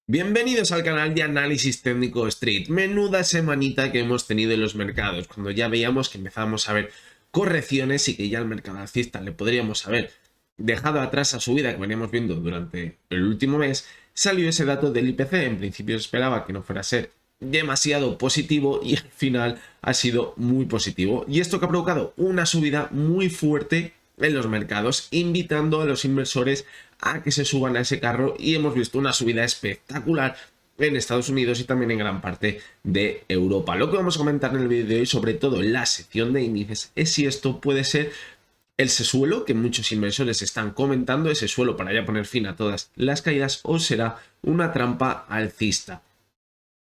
Bienvenidos al canal de Análisis Técnico Street. Menuda semanita que hemos tenido en los mercados, cuando ya veíamos que empezábamos a ver correcciones y que ya el mercado alcista le podríamos haber dejado atrás a subida que veníamos viendo durante el último mes. Salió ese dato del IPC, en principio se esperaba que no fuera a ser demasiado positivo y al final ha sido muy positivo. Y esto que ha provocado una subida muy fuerte en los mercados, invitando a los inversores a que se suban a ese carro, y hemos visto una subida espectacular en Estados Unidos y también en gran parte de Europa. Lo que vamos a comentar en el vídeo de hoy, sobre todo en la sección de índices, es si esto puede ser el sesuelo que muchos inversores están comentando, ese suelo para ya poner fin a todas las caídas, o será una trampa alcista.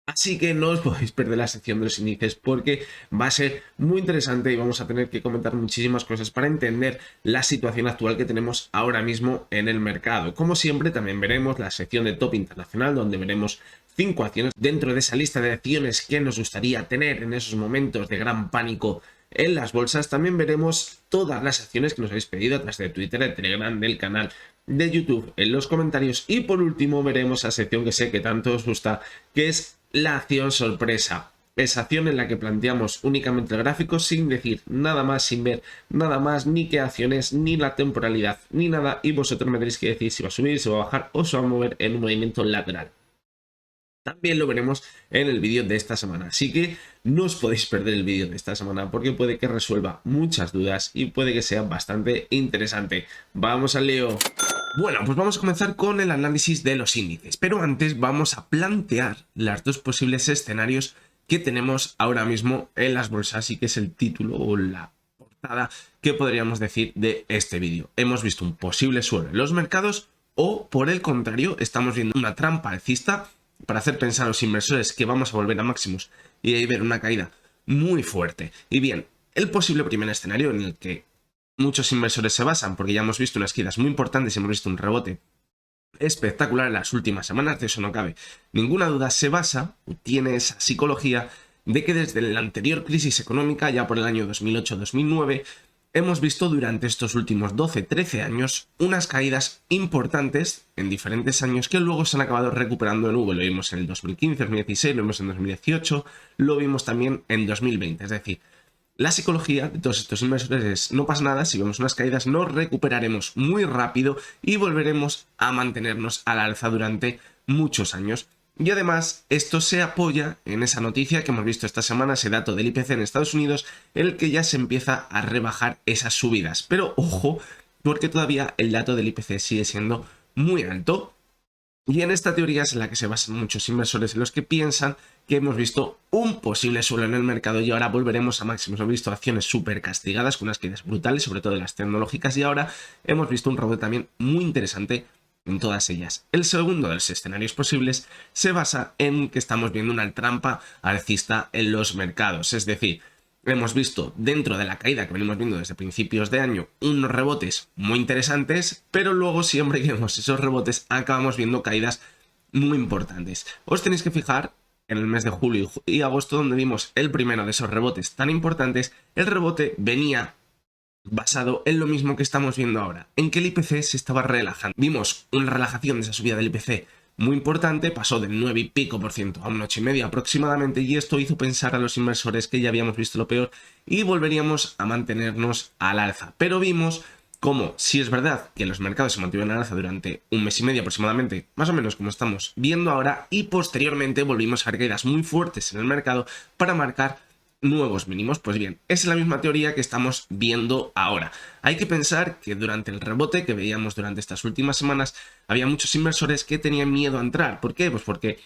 Así que no os podéis perder la sección de los índices porque va a ser muy interesante y vamos a tener que comentar muchísimas cosas para entender la situación actual que tenemos ahora mismo en el mercado. Como siempre, también veremos la sección de Top Internacional, donde veremos 5 acciones dentro de esa lista de acciones que nos gustaría tener en esos momentos de gran pánico en las bolsas. También veremos todas las acciones que nos habéis pedido a través de Twitter, de Telegram, del canal de YouTube, en los comentarios. Y por último veremos la sección que sé que tanto os gusta, que es la acción sorpresa. Esa acción en la que planteamos únicamente el gráfico sin decir nada más, sin ver nada más, ni qué acciones, ni la temporalidad, ni nada, y vosotros me tenéis que decir si va a subir, si va a bajar o se va a mover en un movimiento lateral. También lo veremos en el vídeo de esta semana, así que no os podéis perder el vídeo de esta semana porque puede que resuelva muchas dudas y puede que sea bastante interesante. ¡Vamos al lío! Bueno, pues vamos a comenzar con el análisis de los índices, pero antes vamos a plantear los dos posibles escenarios que tenemos ahora mismo en las bolsas, y que es el título o la portada que podríamos decir de este vídeo. Hemos visto un posible suelo en los mercados, o por el contrario estamos viendo una trampa alcista para hacer pensar a los inversores que vamos a volver a máximos y ahí ver una caída muy fuerte. Y bien, el posible primer escenario en el que muchos inversores se basan, porque ya hemos visto unas caídas muy importantes y hemos visto un rebote espectacular en las últimas semanas, de eso no cabe ninguna duda, se basa, tiene esa psicología de que desde la anterior crisis económica, ya por el año 2008-2009, hemos visto durante estos últimos 12-13 años unas caídas importantes en diferentes años que luego se han acabado recuperando en V. Lo vimos en el 2015, 2016, lo vimos en 2018, lo vimos también en 2020. Es decir, la psicología de todos estos inversores es: no pasa nada, si vemos unas caídas nos recuperaremos muy rápido y volveremos a mantenernos al alza durante muchos años. Y además esto se apoya en esa noticia que hemos visto esta semana, ese dato del IPC en Estados Unidos, en el que ya se empieza a rebajar esas subidas. Pero ojo, porque todavía el dato del IPC sigue siendo muy alto. Y en esta teoría es en la que se basan muchos inversores, en los que piensan que hemos visto un posible suelo en el mercado y ahora volveremos a máximos. Hemos visto acciones súper castigadas con unas caídas brutales, sobre todo de las tecnológicas, y ahora hemos visto un rebote también muy interesante en todas ellas. El segundo de los escenarios posibles se basa en que estamos viendo una trampa alcista en los mercados, es decir, hemos visto dentro de la caída que venimos viendo desde principios de año unos rebotes muy interesantes, pero luego siempre que vemos esos rebotes acabamos viendo caídas muy importantes. Os tenéis que fijar en el mes de julio y agosto, donde vimos el primero de esos rebotes tan importantes. El rebote venía basado en lo mismo que estamos viendo ahora, en que el IPC se estaba relajando. Vimos una relajación de esa subida del IPC muy importante, pasó del 9 y pico por ciento a un 8,5 aproximadamente, y esto hizo pensar a los inversores que ya habíamos visto lo peor y volveríamos a mantenernos al alza. Pero vimos como, si es verdad que los mercados se mantuvieron al alza durante un mes y medio aproximadamente, más o menos como estamos viendo ahora, y posteriormente volvimos a ver caídas muy fuertes en el mercado para marcar nuevos mínimos. Pues bien, esa es la misma teoría que estamos viendo ahora. Hay que pensar que durante el rebote que veíamos durante estas últimas semanas había muchos inversores que tenían miedo a entrar. ¿Por qué? Pues porque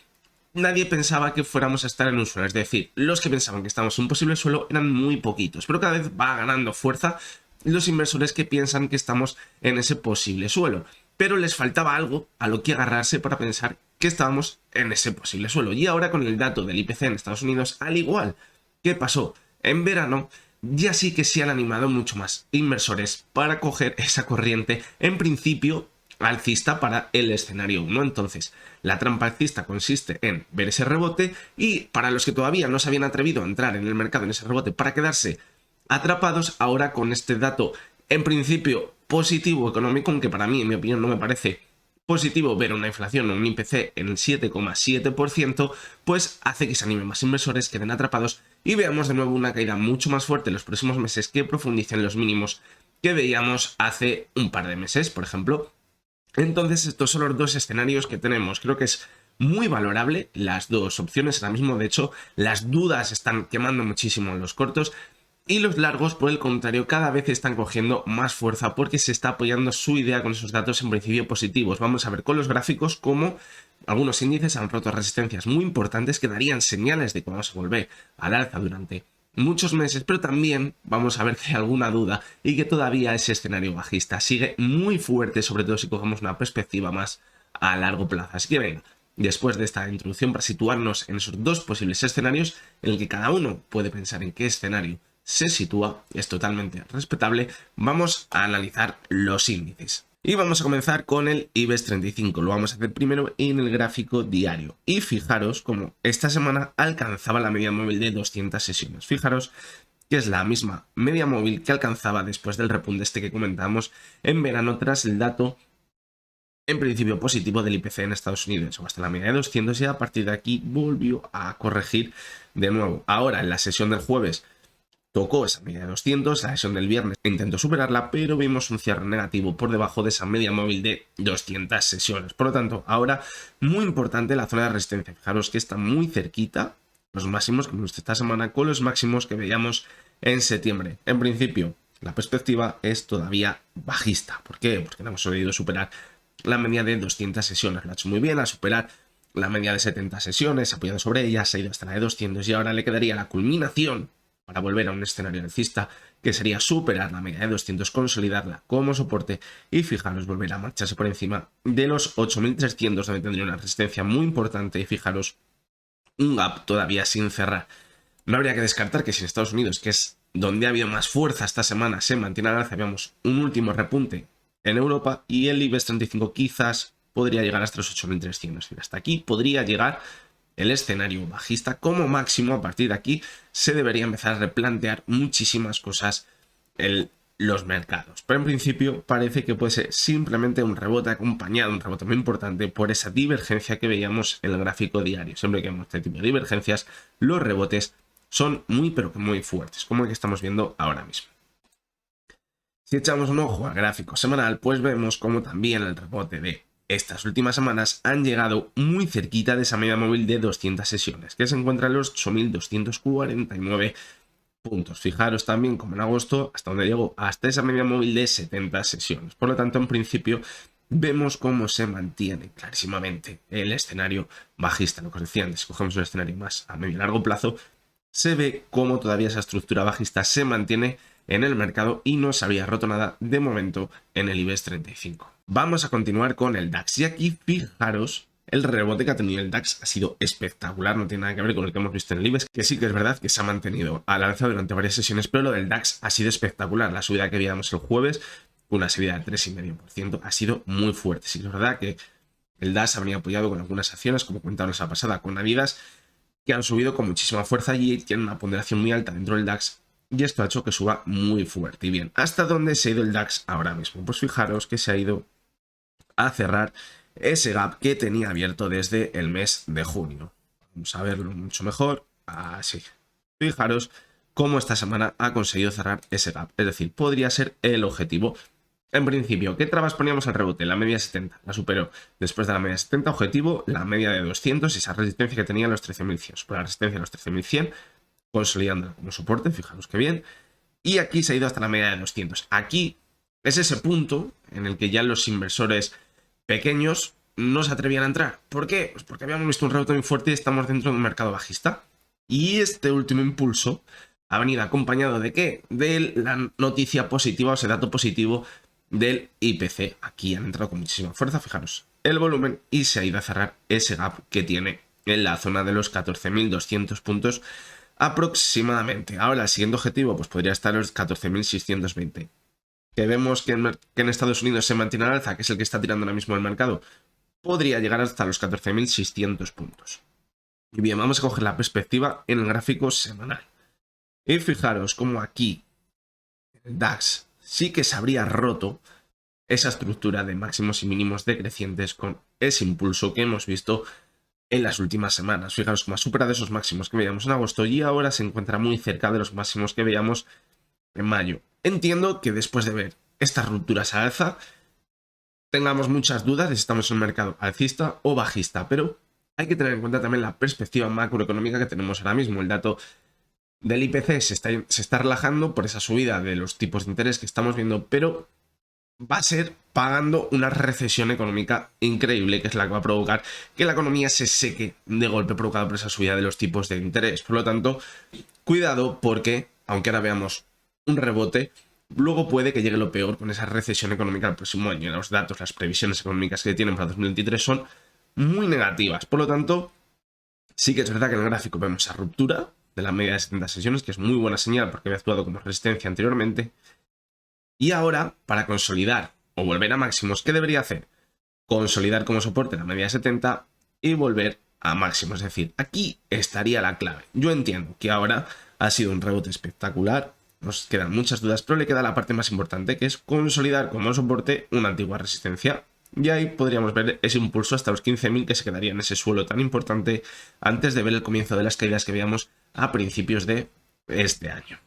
nadie pensaba que fuéramos a estar en un suelo. Es decir, los que pensaban que estábamos en un posible suelo eran muy poquitos, pero cada vez va ganando fuerza los inversores que piensan que estamos en ese posible suelo. Pero les faltaba algo a lo que agarrarse para pensar que estábamos en ese posible suelo. Y ahora, con el dato del IPC en Estados Unidos, al igual, ¿qué pasó? En verano ya sí que se han animado mucho más inversores para coger esa corriente, en principio alcista, para el escenario 1. Entonces, la trampa alcista consiste en ver ese rebote, y para los que todavía no se habían atrevido a entrar en el mercado en ese rebote para quedarse atrapados, ahora con este dato en principio positivo económico, aunque para mí, en mi opinión, no me parece positivo ver una inflación o un IPC en el 7,7%, pues hace que se animen más inversores, queden atrapados y veamos de nuevo una caída mucho más fuerte en los próximos meses que profundicen los mínimos que veíamos hace un par de meses, por ejemplo. Entonces, estos son los dos escenarios que tenemos. Creo que es muy valorable las dos opciones ahora mismo. De hecho, las dudas están quemando muchísimo en los cortos y los largos, por el contrario, cada vez están cogiendo más fuerza porque se está apoyando su idea con esos datos en principio positivos. Vamos a ver con los gráficos cómo algunos índices han roto resistencias muy importantes que darían señales de que vamos a volver al alza durante muchos meses, pero también vamos a ver que hay alguna duda y que todavía ese escenario bajista sigue muy fuerte, sobre todo si cogemos una perspectiva más a largo plazo. Así que venga, después de esta introducción, para situarnos en esos dos posibles escenarios, en el que cada uno puede pensar en qué escenario se sitúa, es totalmente respetable, vamos a analizar los índices. Y vamos a comenzar con el IBEX 35, lo vamos a hacer primero en el gráfico diario. Y fijaros cómo esta semana alcanzaba la media móvil de 200 sesiones. Fijaros que es la misma media móvil que alcanzaba después del repunte este que comentamos en verano tras el dato en principio positivo del IPC en Estados Unidos, o hasta la media de 200, y a partir de aquí volvió a corregir de nuevo. Ahora en la sesión del jueves tocó esa media de 200, la sesión del viernes intentó superarla, pero vimos un cierre negativo por debajo de esa media móvil de 200 sesiones. Por lo tanto, ahora muy importante la zona de resistencia. Fijaros que está muy cerquita, los máximos que hemos visto esta semana con los máximos que veíamos en septiembre. En principio, la perspectiva es todavía bajista. ¿Por qué? Porque no hemos podido superar la media de 200 sesiones. Lo ha hecho muy bien a superar la media de 70 sesiones, apoyado sobre ella, se ha ido hasta la de 200 y ahora le quedaría la culminación para volver a un escenario alcista, que sería superar la media de 200, consolidarla como soporte y fijaros, volver a marcharse por encima de los 8.300, donde tendría una resistencia muy importante, y fijaros, un gap todavía sin cerrar. No habría que descartar que si en Estados Unidos, que es donde ha habido más fuerza esta semana, se mantiene al alza, veamos un último repunte en Europa y el IBEX 35 quizás podría llegar hasta los 8.300. Hasta aquí podría llegar el escenario bajista. Como máximo, a partir de aquí se debería empezar a replantear muchísimas cosas en los mercados. Pero en principio parece que puede ser simplemente un rebote acompañado, un rebote muy importante por esa divergencia que veíamos en el gráfico diario. Siempre que vemos este tipo de divergencias, los rebotes son muy pero que muy fuertes, como el que estamos viendo ahora mismo. Si echamos un ojo al gráfico semanal, pues vemos como también el rebote de estas últimas semanas han llegado muy cerquita de esa media móvil de 200 sesiones, que se encuentra en los 8.249 puntos. Fijaros también como en agosto, hasta donde llegó, hasta esa media móvil de 70 sesiones. Por lo tanto, en principio, vemos cómo se mantiene clarísimamente el escenario bajista. Lo que os decía antes, si cogemos un escenario más a medio y largo plazo, se ve cómo todavía esa estructura bajista se mantiene en el mercado y no se había roto nada de momento en el IBEX 35. Vamos a continuar con el DAX y aquí fijaros, el rebote que ha tenido el DAX ha sido espectacular, no tiene nada que ver con lo que hemos visto en el IBEX, que sí que es verdad que se ha mantenido al alza durante varias sesiones, pero lo del DAX ha sido espectacular. La subida que veíamos el jueves, una subida del 3,5%, ha sido muy fuerte. Sí que es verdad que el DAX ha venido apoyado con algunas acciones, como comentamos la pasada con Adidas, que han subido con muchísima fuerza y tienen una ponderación muy alta dentro del DAX, y esto ha hecho que suba muy fuerte. Y bien, ¿hasta dónde se ha ido el DAX ahora mismo? Pues fijaros que se ha ido a cerrar ese gap que tenía abierto desde el mes de junio. Vamos a verlo mucho mejor. Así. Fijaros cómo esta semana ha conseguido cerrar ese gap. Es decir, podría ser el objetivo. En principio, ¿qué trabas poníamos al rebote? La media 70, la superó. Después de la media 70, objetivo, la media de 200 y esa resistencia que tenía en los 13.100. Por la resistencia de los 13.100, consolidándola como soporte, fijaros que bien. Y aquí se ha ido hasta la media de 200. Aquí es ese punto en el que ya los inversores pequeños no se atrevían a entrar. ¿Por qué? Pues porque habíamos visto un rebote muy fuerte y estamos dentro de un mercado bajista. Y este último impulso ha venido acompañado ¿de qué? De la noticia positiva, o ese dato positivo del IPC. Aquí han entrado con muchísima fuerza, fijaros, el volumen, y se ha ido a cerrar ese gap que tiene en la zona de los 14.200 puntos aproximadamente. Ahora, el siguiente objetivo pues podría estar en los 14.620. Que vemos que en Estados Unidos se mantiene al alza, que es el que está tirando ahora mismo el mercado, podría llegar hasta los 14.600 puntos. Y bien, vamos a coger la perspectiva en el gráfico semanal. Y fijaros como aquí el DAX sí que se habría roto esa estructura de máximos y mínimos decrecientes con ese impulso que hemos visto en las últimas semanas. Fijaros cómo ha superado esos máximos que veíamos en agosto y ahora se encuentra muy cerca de los máximos que veíamos en mayo. Entiendo que después de ver estas rupturas al alza tengamos muchas dudas de si estamos en un mercado alcista o bajista, pero hay que tener en cuenta también la perspectiva macroeconómica que tenemos ahora mismo. El dato del IPC se está relajando por esa subida de los tipos de interés que estamos viendo, pero va a ser pagando una recesión económica increíble, que es la que va a provocar que la economía se seque de golpe provocado por esa subida de los tipos de interés. Por lo tanto, cuidado porque, aunque ahora veamos un rebote, luego puede que llegue lo peor con esa recesión económica el próximo año. Los datos, las previsiones económicas que tienen para 2023 son muy negativas. Por lo tanto, sí que es verdad que en el gráfico vemos esa ruptura de la media de 70 sesiones, que es muy buena señal porque había actuado como resistencia anteriormente. Y ahora, para consolidar o volver a máximos, ¿qué debería hacer? Consolidar como soporte la media de 70 y volver a máximos. Es decir, aquí estaría la clave. Yo entiendo que ahora ha sido un rebote espectacular, nos quedan muchas dudas, pero le queda la parte más importante, que es consolidar como soporte una antigua resistencia. Y ahí podríamos ver ese impulso hasta los 15.000 que se quedaría en ese suelo tan importante antes de ver el comienzo de las caídas que veíamos a principios de este año.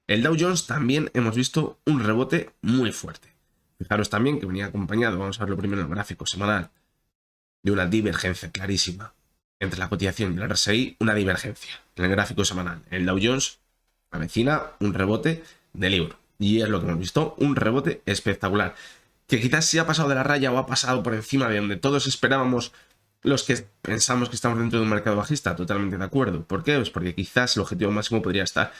El Dow Jones también hemos visto un rebote muy fuerte. Fijaros también que venía acompañado, vamos a verlo primero en el gráfico semanal, de una divergencia clarísima entre la cotización y el RSI, una divergencia en el gráfico semanal. El Dow Jones avecina un rebote de libro y es lo que hemos visto, un rebote espectacular, que quizás sí ha pasado de la raya o ha pasado por encima de donde todos esperábamos los que pensamos que estamos dentro de un mercado bajista. Totalmente de acuerdo. ¿Por qué? Pues porque quizás el objetivo máximo podría estar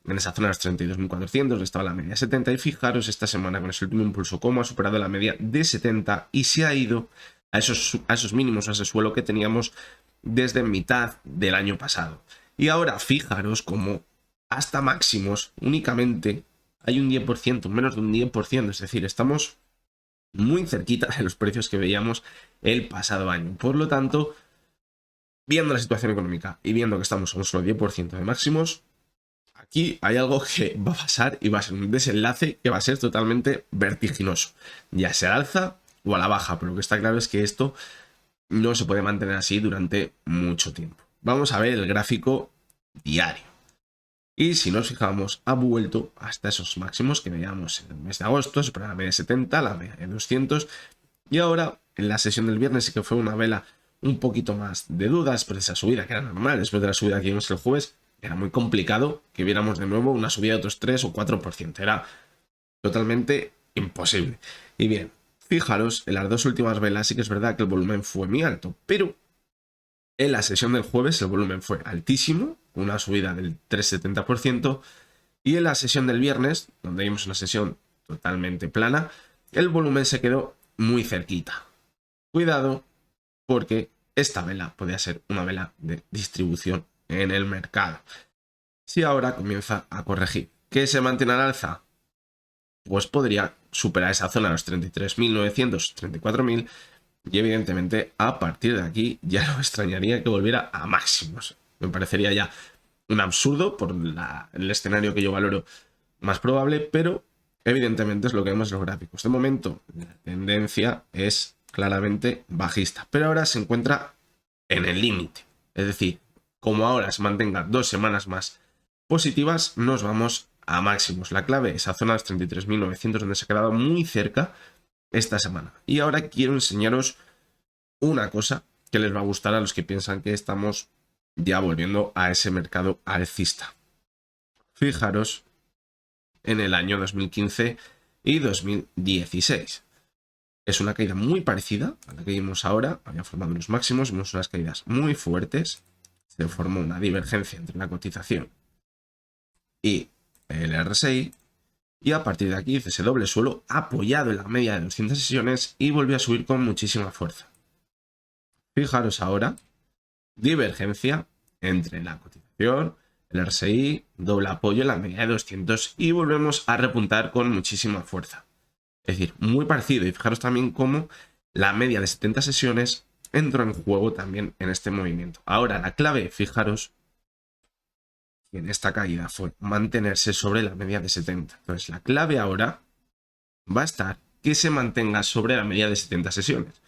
en esa zona de los 32.400, estaba la media 70 y fijaros esta semana con ese último impulso cómo ha superado la media de 70 y se ha ido a esos mínimos, a ese suelo que teníamos desde mitad del año pasado. Y ahora fijaros cómo hasta máximos únicamente hay un 10%, menos de un 10%, es decir, estamos muy cerquita de los precios que veíamos el pasado año. Por lo tanto, viendo la situación económica y viendo que estamos a un solo 10% de máximos, aquí hay algo que va a pasar y va a ser un desenlace que va a ser totalmente vertiginoso, ya sea al alza o a la baja, pero lo que está claro es que esto no se puede mantener así durante mucho tiempo. Vamos a ver el gráfico diario. Y si nos fijamos, ha vuelto hasta esos máximos que veíamos en el mes de agosto, superó la media de 70, la media de 200, y ahora en la sesión del viernes sí que fue una vela un poquito más de dudas, pero esa subida que era normal, después de la subida que vimos el jueves, era muy complicado que viéramos de nuevo una subida de otros 3 o 4%. Era totalmente imposible. Y bien, fijaros, en las dos últimas velas sí que es verdad que el volumen fue muy alto, pero en la sesión del jueves el volumen fue altísimo, una subida del 3,70%, y en la sesión del viernes, donde vimos una sesión totalmente plana, el volumen se quedó muy cerquita. Cuidado, porque esta vela podría ser una vela de distribución en el mercado. Si ahora comienza a corregir, ¿qué se mantiene al alza? Pues podría superar esa zona de los 33.900, 34.000 y evidentemente a partir de aquí ya no me extrañaría que volviera a máximos. Me parecería ya un absurdo por el escenario que yo valoro más probable, pero evidentemente es lo que vemos en los gráficos. De momento la tendencia es claramente bajista, pero ahora se encuentra en el límite. Es decir, como ahora se mantenga 2 semanas más positivas, nos vamos a máximos. La clave es esa zona de los 33.900 donde se ha quedado muy cerca esta semana. Y ahora quiero enseñaros una cosa que les va a gustar a los que piensan que estamos ya volviendo a ese mercado alcista. Fijaros en el año 2015 y 2016. Es una caída muy parecida a la que vimos ahora. Había formado unos máximos, vimos unas caídas muy fuertes. Se formó una divergencia entre la cotización y el RSI. Y a partir de aquí hice ese doble suelo apoyado en la media de 200 sesiones y volvió a subir con muchísima fuerza. Fijaros ahora, divergencia entre la cotización, el RSI, doble apoyo en la media de 200 y volvemos a repuntar con muchísima fuerza. Es decir, muy parecido. Y fijaros también cómo la media de 70 sesiones entró en juego también en este movimiento. Ahora, la clave, fijaros, que en esta caída fue mantenerse sobre la media de 70. Entonces, la clave ahora va a estar que se mantenga sobre la media de 70 sesiones.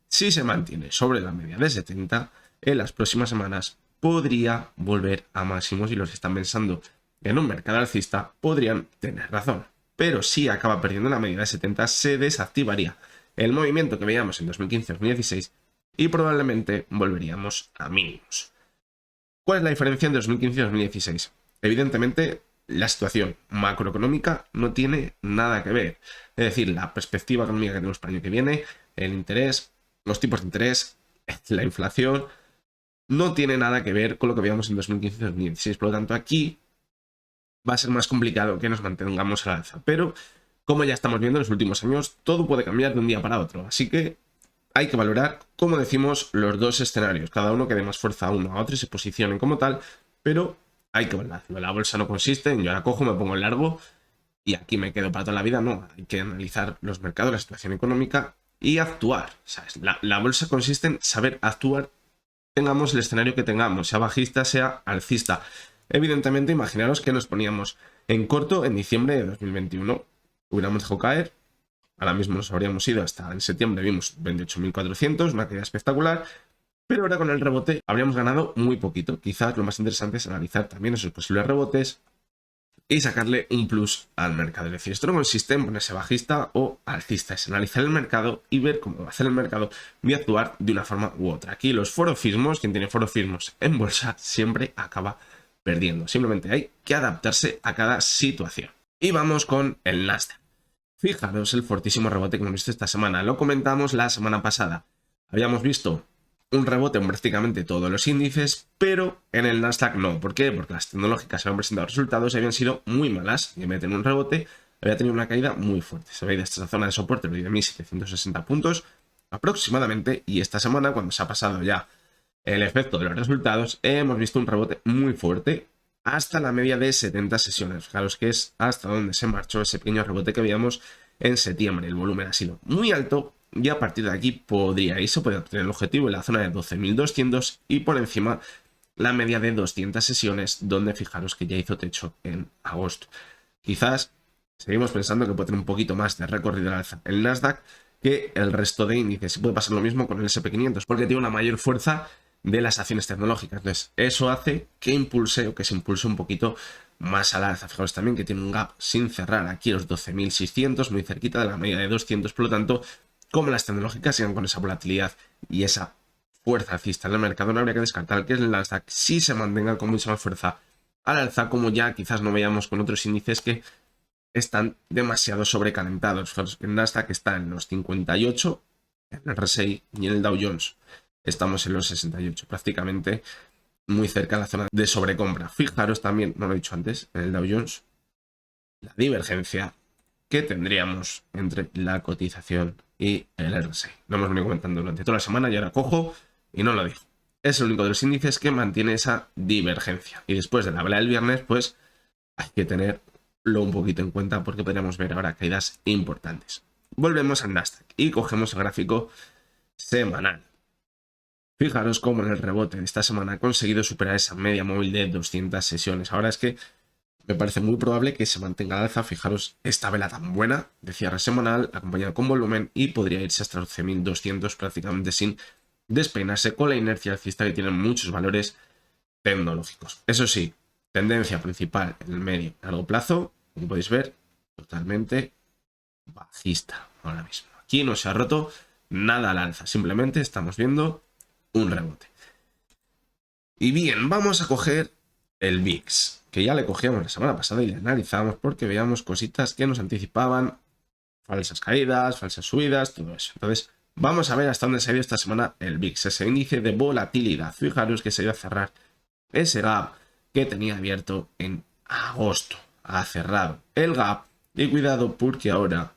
Si se mantiene sobre la media de 70, en las próximas semanas podría volver a máximos y los que están pensando en un mercado alcista podrían tener razón. Pero si acaba perdiendo la media de 70, se desactivaría el movimiento que veíamos en 2015-2016 y probablemente volveríamos a mínimos. ¿Cuál es la diferencia entre 2015 y 2016? Evidentemente, la situación macroeconómica no tiene nada que ver. Es decir, la perspectiva económica que tenemos para el año que viene, el interés, los tipos de interés, la inflación, no tiene nada que ver con lo que veíamos en 2015 y 2016. Por lo tanto, aquí va a ser más complicado que nos mantengamos al alza. Pero, como ya estamos viendo en los últimos años, todo puede cambiar de un día para otro. Así que hay que valorar, como decimos, los dos escenarios. Cada uno que dé más fuerza a uno a otro y se posicionen como tal, pero hay que valorarlo. La bolsa no consiste en yo la cojo, me pongo en largo y aquí me quedo para toda la vida. No, hay que analizar los mercados, la situación económica y actuar. ¿Sabes? La bolsa consiste en saber actuar, tengamos el escenario que tengamos, sea bajista, sea alcista. Evidentemente, imaginaros que nos poníamos en corto en diciembre de 2021. Hubiéramos dejado caer. Ahora mismo nos habríamos ido hasta en septiembre, vimos 28.400, una caída espectacular. Pero ahora con el rebote habríamos ganado muy poquito. Quizás lo más interesante es analizar también esos posibles rebotes y sacarle un plus al mercado. Es decir, esto no consiste en ponerse bajista o alcista, es analizar el mercado y ver cómo va a hacer el mercado y actuar de una forma u otra. Aquí los forofismos, quien tiene forofismos en bolsa, siempre acaba perdiendo. Simplemente hay que adaptarse a cada situación. Y vamos con el Nasdaq. Fijaros el fortísimo rebote que hemos visto esta semana. Lo comentamos la semana pasada. Habíamos visto un rebote en prácticamente todos los índices, pero en el Nasdaq no. ¿Por qué? Porque las tecnológicas habían presentado resultados y habían sido muy malas. Y en vez de tener un rebote, había tenido una caída muy fuerte. Se veía desde esta zona de soporte de 1.760 puntos aproximadamente. Y esta semana, cuando se ha pasado ya el efecto de los resultados, hemos visto un rebote muy fuerte hasta la media de 70 sesiones. Fijaros que es hasta donde se marchó ese pequeño rebote que veíamos en septiembre. El volumen ha sido muy alto y a partir de aquí podría irse, podría obtener el objetivo en la zona de 12.200 y por encima la media de 200 sesiones, donde fijaros que ya hizo techo en agosto. Quizás seguimos pensando que puede tener un poquito más de recorrido al alza el Nasdaq que el resto de índices. Y puede pasar lo mismo con el SP500 porque tiene una mayor fuerza de las acciones tecnológicas. Entonces, eso hace que impulse o que se impulse un poquito más al alza. Fijaros también que tiene un gap sin cerrar aquí los 12.600, muy cerquita de la media de 200. Por lo tanto, como las tecnológicas sigan con esa volatilidad y esa fuerza alcista en el mercado, no habría que descartar que el Nasdaq sí se mantenga con mucha más fuerza al alza, como ya quizás no veamos con otros índices que están demasiado sobrecalentados. Fijaros que el Nasdaq está en los 58, en el RSI y en el Dow Jones estamos en los 68, prácticamente muy cerca de la zona de sobrecompra. Fijaros también, no lo he dicho antes, en el Dow Jones, la divergencia que tendríamos entre la cotización y el RSI. Lo hemos venido comentando durante toda la semana y ahora cojo y no lo digo. Es el único de los índices que mantiene esa divergencia. Y después de la vela del viernes, pues hay que tenerlo un poquito en cuenta porque podríamos ver ahora caídas importantes. Volvemos al Nasdaq y cogemos el gráfico semanal. Fijaros cómo en el rebote de esta semana ha conseguido superar esa media móvil de 200 sesiones. Ahora es que me parece muy probable que se mantenga al alza. Fijaros esta vela tan buena de cierre semanal acompañada con volumen y podría irse hasta 12.200 prácticamente sin despeinarse con la inercia alcista que tienen muchos valores tecnológicos. Eso sí, tendencia principal en el medio y largo plazo, como podéis ver, totalmente bajista ahora mismo. Aquí no se ha roto nada al alza, simplemente estamos viendo un rebote. Y bien, vamos a coger el VIX, que ya le cogíamos la semana pasada y le analizamos porque veíamos cositas que nos anticipaban, falsas caídas, falsas subidas, todo eso. Entonces, vamos a ver hasta dónde se ha ido esta semana el VIX, ese índice de volatilidad. Fijaros que se iba a cerrar ese gap que tenía abierto en agosto. Ha cerrado el gap y cuidado porque ahora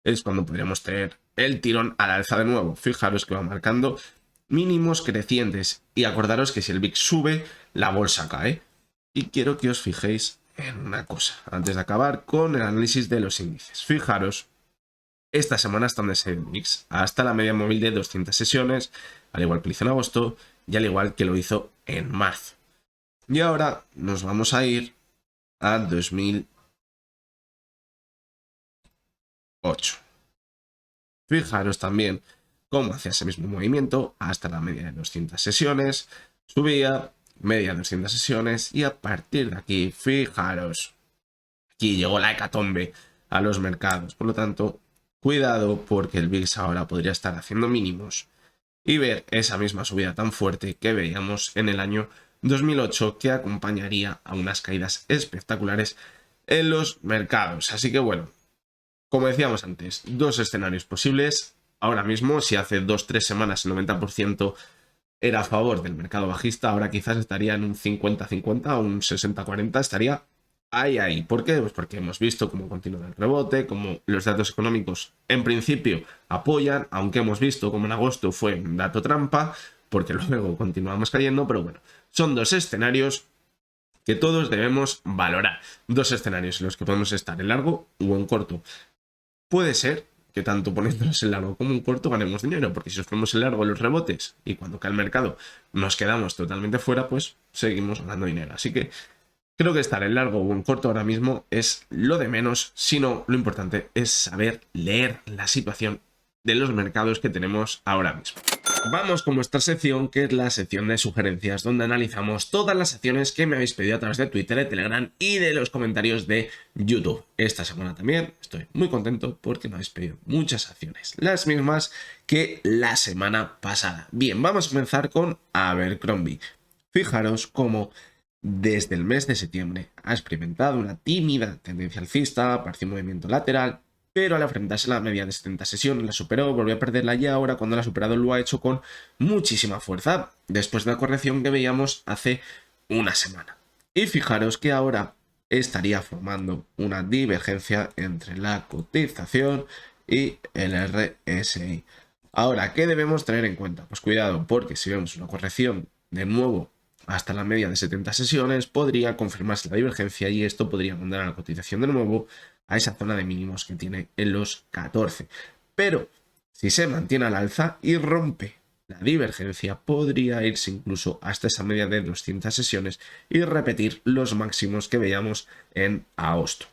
es cuando podríamos tener el tirón al alza de nuevo. Fijaros que va marcando mínimos crecientes y acordaros que si el VIX sube, la bolsa cae. Y quiero que os fijéis en una cosa antes de acabar con el análisis de los índices. Fijaros, esta semana hasta donde se ha ido el VIX, hasta la media móvil de 200 sesiones, al igual que lo hizo en agosto y al igual que lo hizo en marzo. Y ahora nos vamos a ir a 2008. Fijaros también cómo hacía ese mismo movimiento hasta la media de 200 sesiones, subía, media de 200 sesiones y a partir de aquí, fijaros, aquí llegó la hecatombe a los mercados. Por lo tanto, cuidado porque el VIX ahora podría estar haciendo mínimos y ver esa misma subida tan fuerte que veíamos en el año 2008 que acompañaría a unas caídas espectaculares en los mercados. Así que bueno, como decíamos antes, dos escenarios posibles. Ahora mismo, si hace 2-3 semanas el 90% era a favor del mercado bajista, ahora quizás estaría en un 50-50 o un 60-40, estaría ahí. ¿Por qué? Pues porque hemos visto cómo continúa el rebote, cómo los datos económicos en principio apoyan, aunque hemos visto como en agosto fue un dato trampa, porque luego continuamos cayendo, pero bueno, son dos escenarios que todos debemos valorar. Dos escenarios en los que podemos estar en largo o en corto. Puede ser que tanto poniéndonos en largo como en corto ganemos dinero, porque si nos ponemos en largo en los rebotes y cuando cae el mercado nos quedamos totalmente fuera, pues seguimos ganando dinero. Así que creo que estar en largo o en corto ahora mismo es lo de menos, sino lo importante es saber leer la situación de los mercados que tenemos ahora mismo. Vamos con nuestra sección, que es la sección de sugerencias, donde analizamos todas las acciones que me habéis pedido a través de Twitter, de Telegram y de los comentarios de YouTube. Esta semana también estoy muy contento porque me habéis pedido muchas acciones, las mismas que la semana pasada. Bien, vamos a comenzar con Abercrombie. Fijaros cómo desde el mes de septiembre ha experimentado una tímida tendencia alcista, parece un movimiento lateral, pero al enfrentarse a la media de 70 sesiones la superó, volvió a perderla y ahora cuando la ha superado lo ha hecho con muchísima fuerza, después de la corrección que veíamos hace una semana. Y fijaros que ahora estaría formando una divergencia entre la cotización y el RSI. Ahora, ¿qué debemos tener en cuenta? Pues cuidado, porque si vemos una corrección de nuevo hasta la media de 70 sesiones, podría confirmarse la divergencia y esto podría mandar a la cotización de nuevo a esa zona de mínimos que tiene en los 14. Pero si se mantiene al alza y rompe la divergencia, podría irse incluso hasta esa media de 200 sesiones y repetir los máximos que veíamos en agosto.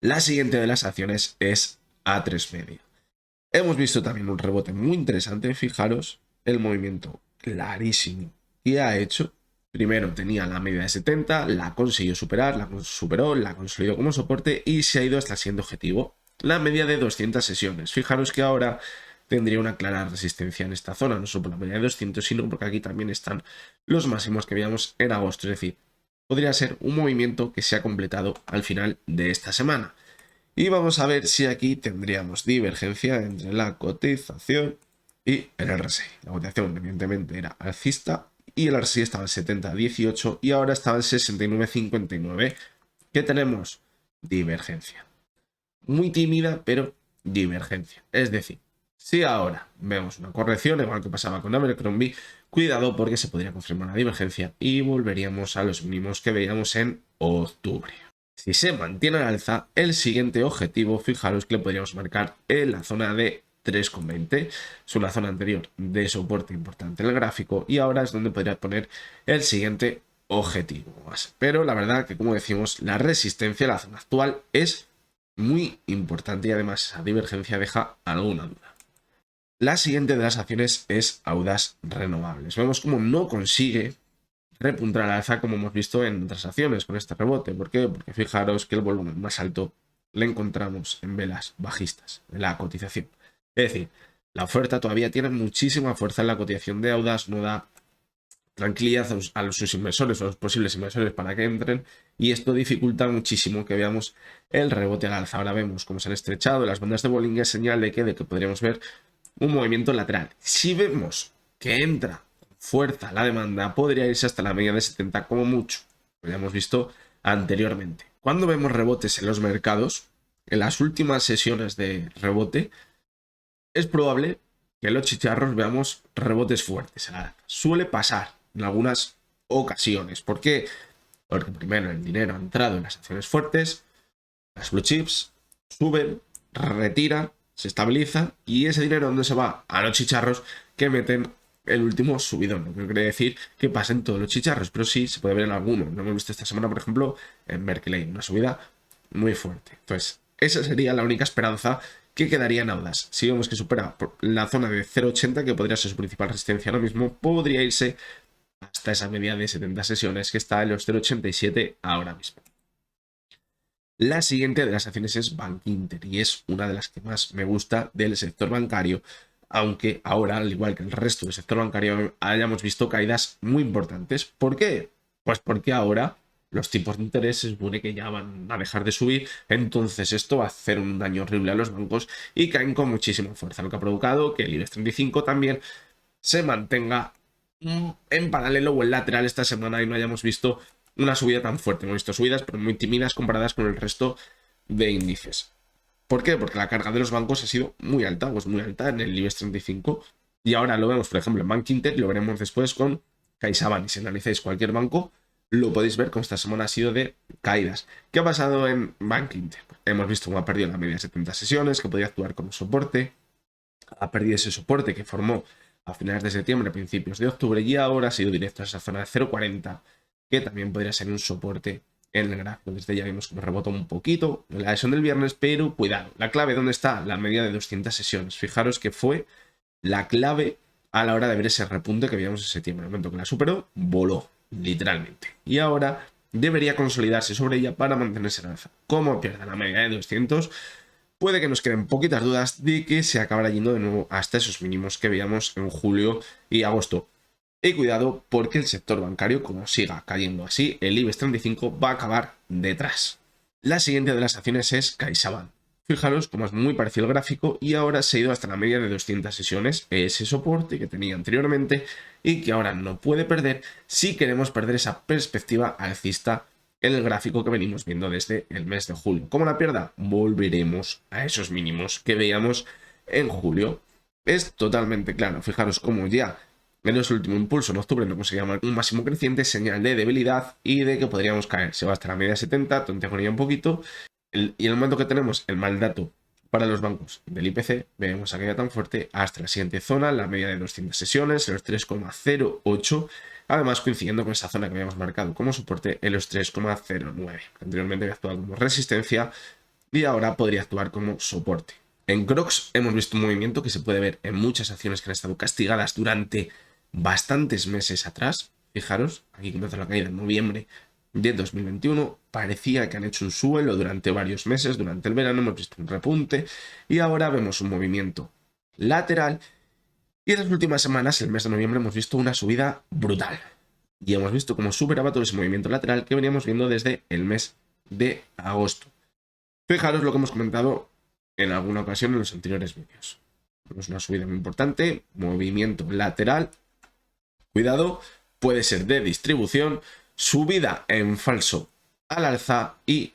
La siguiente de las acciones es A3 Media. Hemos visto también un rebote muy interesante, fijaros el movimiento clarísimo que ha hecho. Primero tenía la media de 70, la consiguió superar, la superó, la consolidó como soporte y se ha ido hasta el siguiente objetivo, la media de 200 sesiones. Fijaros que ahora tendría una clara resistencia en esta zona, no solo por la media de 200, sino porque aquí también están los máximos que veíamos en agosto. Es decir, podría ser un movimiento que se ha completado al final de esta semana. Y vamos a ver si aquí tendríamos divergencia entre la cotización y el RSI. La cotización evidentemente era alcista y el RSI estaba en 70,18 y ahora estaba en 69,59. ¿Qué tenemos? Divergencia. Muy tímida, pero divergencia. Es decir, si ahora vemos una corrección, igual que pasaba con Abercrombie, cuidado porque se podría confirmar la divergencia y volveríamos a los mínimos que veíamos en octubre. Si se mantiene al alza, el siguiente objetivo, fijaros que le podríamos marcar en la zona de 3,20. Es una zona anterior de soporte importante en el gráfico y ahora es donde podría poner el siguiente objetivo. Pero la verdad que, como decimos, la resistencia a la zona actual es muy importante y además esa divergencia deja alguna duda. La siguiente de las acciones es Audas Renovables. Vemos cómo no consigue repuntar al alza como hemos visto en otras acciones con este rebote. ¿Por qué? Porque fijaros que el volumen más alto le encontramos en velas bajistas, en la cotización. Es decir, la oferta todavía tiene muchísima fuerza en la cotización de Audas, no da tranquilidad a sus inversores o a los posibles inversores para que entren y esto dificulta muchísimo que veamos el rebote al alza. Ahora vemos cómo se han estrechado las bandas de Bollinger, señal de que podríamos ver un movimiento lateral. Si vemos que entra fuerza la demanda, podría irse hasta la media de 70 como mucho, lo ya hemos visto anteriormente. Cuando vemos rebotes en los mercados, en las últimas sesiones de rebote, es probable que en los chicharros veamos rebotes fuertes. Suele pasar en algunas ocasiones. ¿Por qué? Porque primero el dinero ha entrado en las acciones fuertes, las blue chips suben, retiran, se estabiliza y ese dinero ¿dónde se va? A los chicharros que meten el último subidón. No quiere decir que pasen todos los chicharros, pero sí se puede ver en algunos. Lo hemos visto esta semana, por ejemplo, en Berkeley, una subida muy fuerte. Entonces, esa sería la única esperanza que quedaría en audas. Si vemos que supera la zona de 0,80, que podría ser su principal resistencia ahora mismo, podría irse hasta esa media de 70 sesiones que está en los 0,87 ahora mismo. La siguiente de las acciones es Bankinter y es una de las que más me gusta del sector bancario, aunque ahora, al igual que el resto del sector bancario, hayamos visto caídas muy importantes. ¿Por qué? Pues porque ahora los tipos de interés se supone que ya van a dejar de subir, entonces esto va a hacer un daño horrible a los bancos y caen con muchísima fuerza, lo que ha provocado que el IBEX 35 también se mantenga en paralelo o en lateral esta semana y no hayamos visto una subida tan fuerte. Hemos visto subidas, pero muy tímidas comparadas con el resto de índices. ¿Por qué? Porque la carga de los bancos ha sido muy alta, pues muy alta en el IBEX 35. Y ahora lo vemos, por ejemplo, en Bankinter y lo veremos después con CaixaBank. Y si analizáis cualquier banco, lo podéis ver con esta semana ha sido de caídas. ¿Qué ha pasado en Bankinter? Hemos visto cómo ha perdido la media de 70 sesiones, que podía actuar como soporte. Ha perdido ese soporte que formó a finales de septiembre, principios de octubre, y ahora ha sido directo a esa zona de 0,40, que también podría ser un soporte en el gráfico. Desde ya vimos que rebotó un poquito en la sesión del viernes, pero cuidado, la clave, ¿dónde está? La media de 200 sesiones. Fijaros que fue la clave a la hora de ver ese repunte que veíamos en septiembre. En el momento que la superó, voló, literalmente. Y ahora debería consolidarse sobre ella para mantenerse en alza. ¿Cómo pierda la media de 200? Puede que nos queden poquitas dudas de que se acabará yendo de nuevo hasta esos mínimos que veíamos en julio y agosto. Y cuidado porque el sector bancario, como siga cayendo así, el IBEX 35 va a acabar detrás. La siguiente de las acciones es CaixaBank. Fijaros cómo es muy parecido el gráfico y ahora se ha ido hasta la media de 200 sesiones, ese soporte que tenía anteriormente y que ahora no puede perder si queremos perder esa perspectiva alcista en el gráfico que venimos viendo desde el mes de julio. ¿Cómo la pierda? Volveremos a esos mínimos que veíamos en julio. Es totalmente claro. Fijaros cómo ya en ese último impulso en octubre no conseguíamos un máximo creciente, señal de debilidad y de que podríamos caer. Se va hasta la media de 70, tontea con ella un poquito. Y en el momento que tenemos el mal dato para los bancos del IPC, vemos aquella tan fuerte hasta la siguiente zona, la media de 200 sesiones, los 3,08. Además, coincidiendo con esa zona que habíamos marcado como soporte en los 3,09. Anteriormente había actuado como resistencia y ahora podría actuar como soporte. En Crocs hemos visto un movimiento que se puede ver en muchas acciones que han estado castigadas durante bastantes meses atrás. Fijaros, aquí comenzó la caída en noviembre de 2021. Parecía que han hecho un suelo durante varios meses, durante el verano hemos visto un repunte y ahora vemos un movimiento lateral. Y en las últimas semanas, el mes de noviembre, hemos visto una subida brutal. Y hemos visto cómo superaba todo ese movimiento lateral que veníamos viendo desde el mes de agosto. Fijaros lo que hemos comentado en alguna ocasión en los anteriores vídeos. Vemos una subida muy importante, movimiento lateral. Cuidado, puede ser de distribución, subida en falso al alza y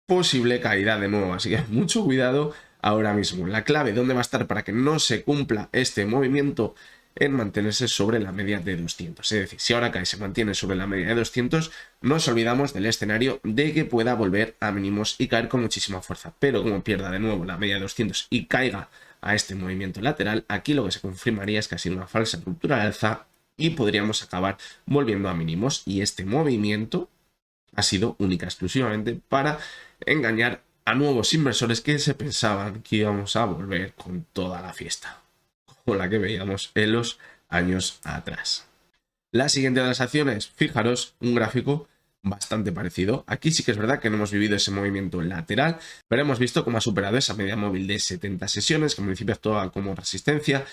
posible caída de nuevo. Así que mucho cuidado ahora mismo. La clave, ¿dónde va a estar para que no se cumpla este movimiento? En mantenerse sobre la media de 200. Es decir, si ahora cae se mantiene sobre la media de 200, nos olvidamos del escenario de que pueda volver a mínimos y caer con muchísima fuerza. Pero como pierda de nuevo la media de 200 y caiga a este movimiento lateral, aquí lo que se confirmaría es que ha sido una falsa ruptura al alza y podríamos acabar volviendo a mínimos. Y este movimiento ha sido única exclusivamente para engañar a nuevos inversores que se pensaban que íbamos a volver con toda la fiesta, con la que veíamos en los años atrás. La siguiente de las acciones, fijaros, un gráfico bastante parecido. Aquí sí que es verdad que no hemos vivido ese movimiento lateral, pero hemos visto cómo ha superado esa media móvil de 70 sesiones, que en principio actuaba como resistencia.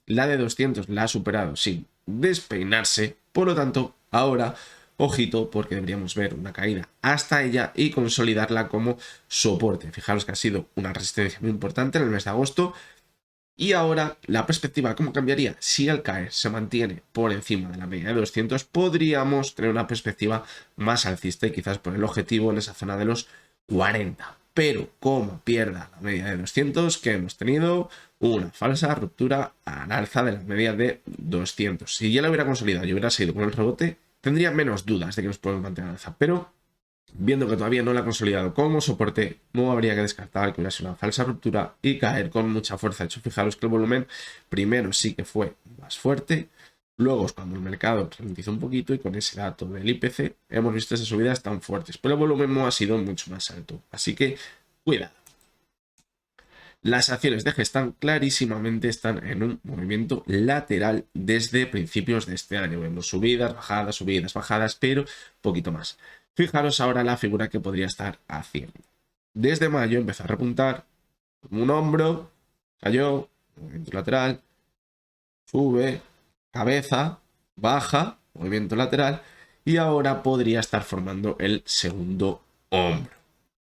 La de 200 la ha superado sin despeinarse, por lo tanto, ahora ojito porque deberíamos ver una caída hasta ella y consolidarla como soporte. Fijaros que ha sido una resistencia muy importante en el mes de agosto. Y ahora la perspectiva, ¿cómo cambiaría? Si al caer se mantiene por encima de la media de 200, podríamos tener una perspectiva más alcista y quizás por el objetivo en esa zona de los 40. Pero como pierda la media de 200, que hemos tenido una falsa ruptura al alza de la media de 200. Si ya la hubiera consolidado y hubiera seguido con el rebote, tendría menos dudas de que nos podemos mantener al alza. Pero viendo que todavía no la ha consolidado como soporte, no habría que descartar que hubiera sido una falsa ruptura y caer con mucha fuerza. De hecho, fijaros que el volumen primero sí que fue más fuerte, luego es cuando el mercado ralentizó un poquito y con ese dato del IPC hemos visto esas subidas tan fuertes, pero el volumen no ha sido mucho más alto, así que cuidado. Las acciones de Gestamp clarísimamente están en un movimiento lateral desde principios de este año. Vemos subidas, bajadas, pero poquito más. Fijaros ahora la figura que podría estar haciendo. Desde mayo empezó a repuntar, como un hombro, cayó, movimiento lateral, sube, cabeza, baja, movimiento lateral, y ahora podría estar formando el segundo hombro.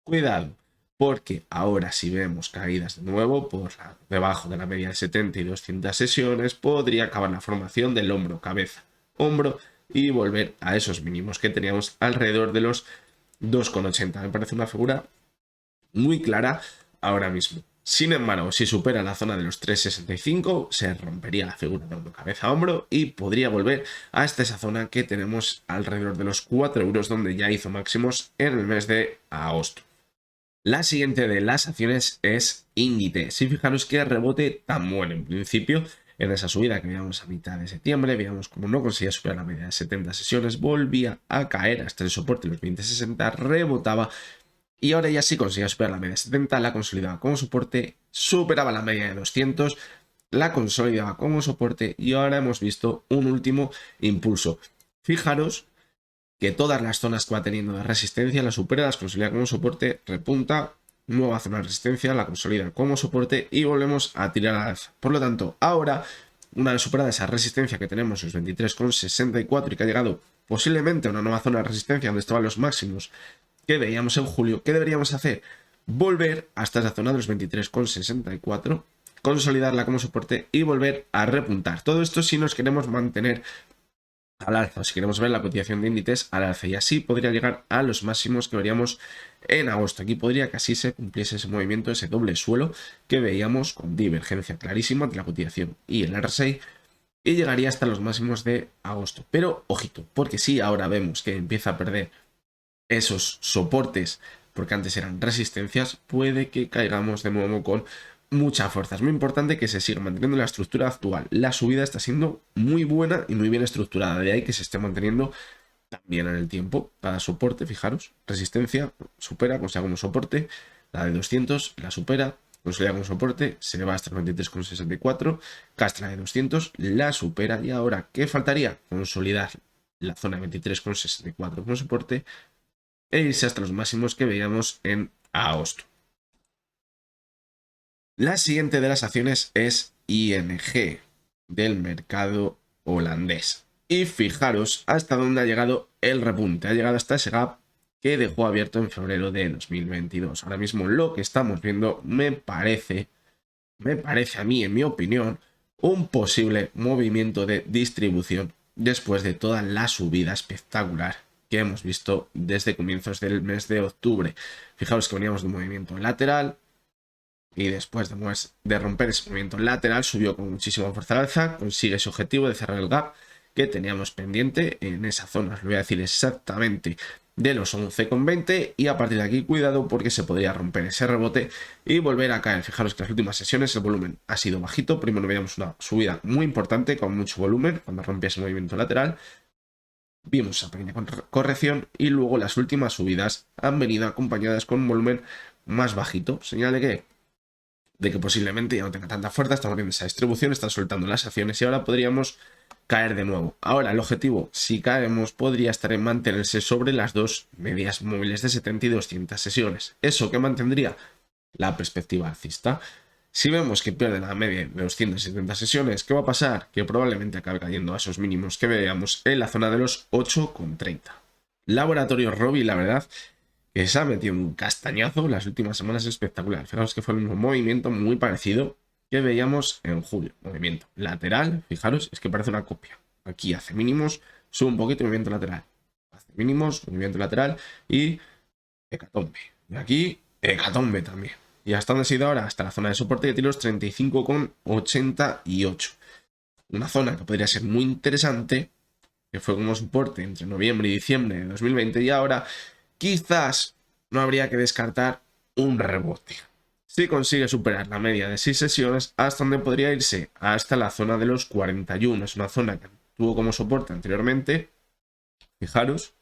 Cuidado, porque ahora si vemos caídas de nuevo debajo de la media de 70 y 200 sesiones, podría acabar la formación del hombro, cabeza, hombro y volver a esos mínimos que teníamos alrededor de los 2,80. Me parece una figura muy clara ahora mismo. Sin embargo, si supera la zona de los 3,65, se rompería la figura de hombro, cabeza, hombro y podría volver hasta esa zona que tenemos alrededor de los 4 euros, donde ya hizo máximos en el mes de agosto. La siguiente de las acciones es Inditex. Si fijaros que rebote tan bueno en principio, en esa subida que veíamos a mitad de septiembre, veíamos como no conseguía superar la media de 70 sesiones, volvía a caer hasta el soporte de los 20,60, rebotaba y ahora ya sí conseguía superar la media de 70, la consolidaba como soporte, superaba la media de 200, la consolidaba como soporte y ahora hemos visto un último impulso. Fijaros que todas las zonas que va teniendo de resistencia la supera, las consolida como soporte, repunta, nueva zona de resistencia, la consolida como soporte y volvemos a tirar al alza. Por lo tanto, ahora, una vez superada esa resistencia que tenemos, los 23,64 y que ha llegado posiblemente a una nueva zona de resistencia donde estaban los máximos que veíamos en julio, ¿qué deberíamos hacer? Volver hasta esa zona de los 23,64, consolidarla como soporte y volver a repuntar. Todo esto si nos queremos mantener al alza, si queremos ver la cotización de Inditex al alza, y así podría llegar a los máximos que veríamos en agosto. Aquí podría que así se cumpliese ese movimiento, ese doble suelo que veíamos con divergencia clarísima entre la cotización y el RSI, y llegaría hasta los máximos de agosto. Pero ojito, porque si ahora vemos que empieza a perder esos soportes, porque antes eran resistencias, puede que caigamos de nuevo con mucha fuerza. Es muy importante que se siga manteniendo la estructura actual. La subida está siendo muy buena y muy bien estructurada, de ahí que se esté manteniendo también en el tiempo. Cada soporte, fijaros, resistencia, supera, consolida como soporte, la de 200 la supera, consolida como soporte, se va hasta el 93,64, castra de 200, la supera y ahora, ¿qué faltaría? Consolidar la zona de 23,64 como soporte e irse hasta los máximos que veíamos en agosto. La siguiente de las acciones es ING, del mercado holandés. Y fijaros hasta dónde ha llegado el repunte. Ha llegado hasta ese gap que dejó abierto en febrero de 2022. Ahora mismo lo que estamos viendo me parece a mí, en mi opinión, un posible movimiento de distribución después de toda la subida espectacular que hemos visto desde comienzos del mes de octubre. Fijaos que veníamos de un movimiento lateral y después de romper ese movimiento lateral subió con muchísima fuerza al alza, consigue ese objetivo de cerrar el gap que teníamos pendiente en esa zona. Os lo voy a decir exactamente, de los 11,20 y a partir de aquí cuidado porque se podría romper ese rebote y volver a caer. Fijaros que las últimas sesiones el volumen ha sido bajito, primero veíamos una subida muy importante con mucho volumen cuando rompía ese movimiento lateral, vimos esa pequeña corrección y luego las últimas subidas han venido acompañadas con un volumen más bajito, señal de que posiblemente ya no tenga tanta fuerza, estamos viendo esa distribución, están soltando las acciones y ahora podríamos caer de nuevo. Ahora el objetivo, si caemos, podría estar en mantenerse sobre las dos medias móviles de 70 y 200 sesiones. ¿Eso qué mantendría? La perspectiva alcista. Si vemos que pierde la media de 270 sesiones, ¿qué va a pasar? Que probablemente acabe cayendo a esos mínimos que veíamos en la zona de los 8,30. Laboratorio Robi, la verdad, que se ha metido un castañazo las últimas semanas espectacular. Fijaros que fue un movimiento muy parecido que veíamos en julio. Movimiento lateral, fijaros, es que parece una copia. Aquí hace mínimos, sube un poquito, movimiento lateral. Hace mínimos, movimiento lateral y hecatombe. Y aquí, hecatombe también. ¿Y hasta dónde se ha ido ahora? Hasta la zona de soporte de tiros 35,88. Una zona que podría ser muy interesante, que fue como soporte entre noviembre y diciembre de 2020 y ahora quizás no habría que descartar un rebote. Si consigue superar la media de 6 sesiones, hasta donde podría irse, hasta la zona de los 41. Es una zona que tuvo como soporte anteriormente. Fijaros,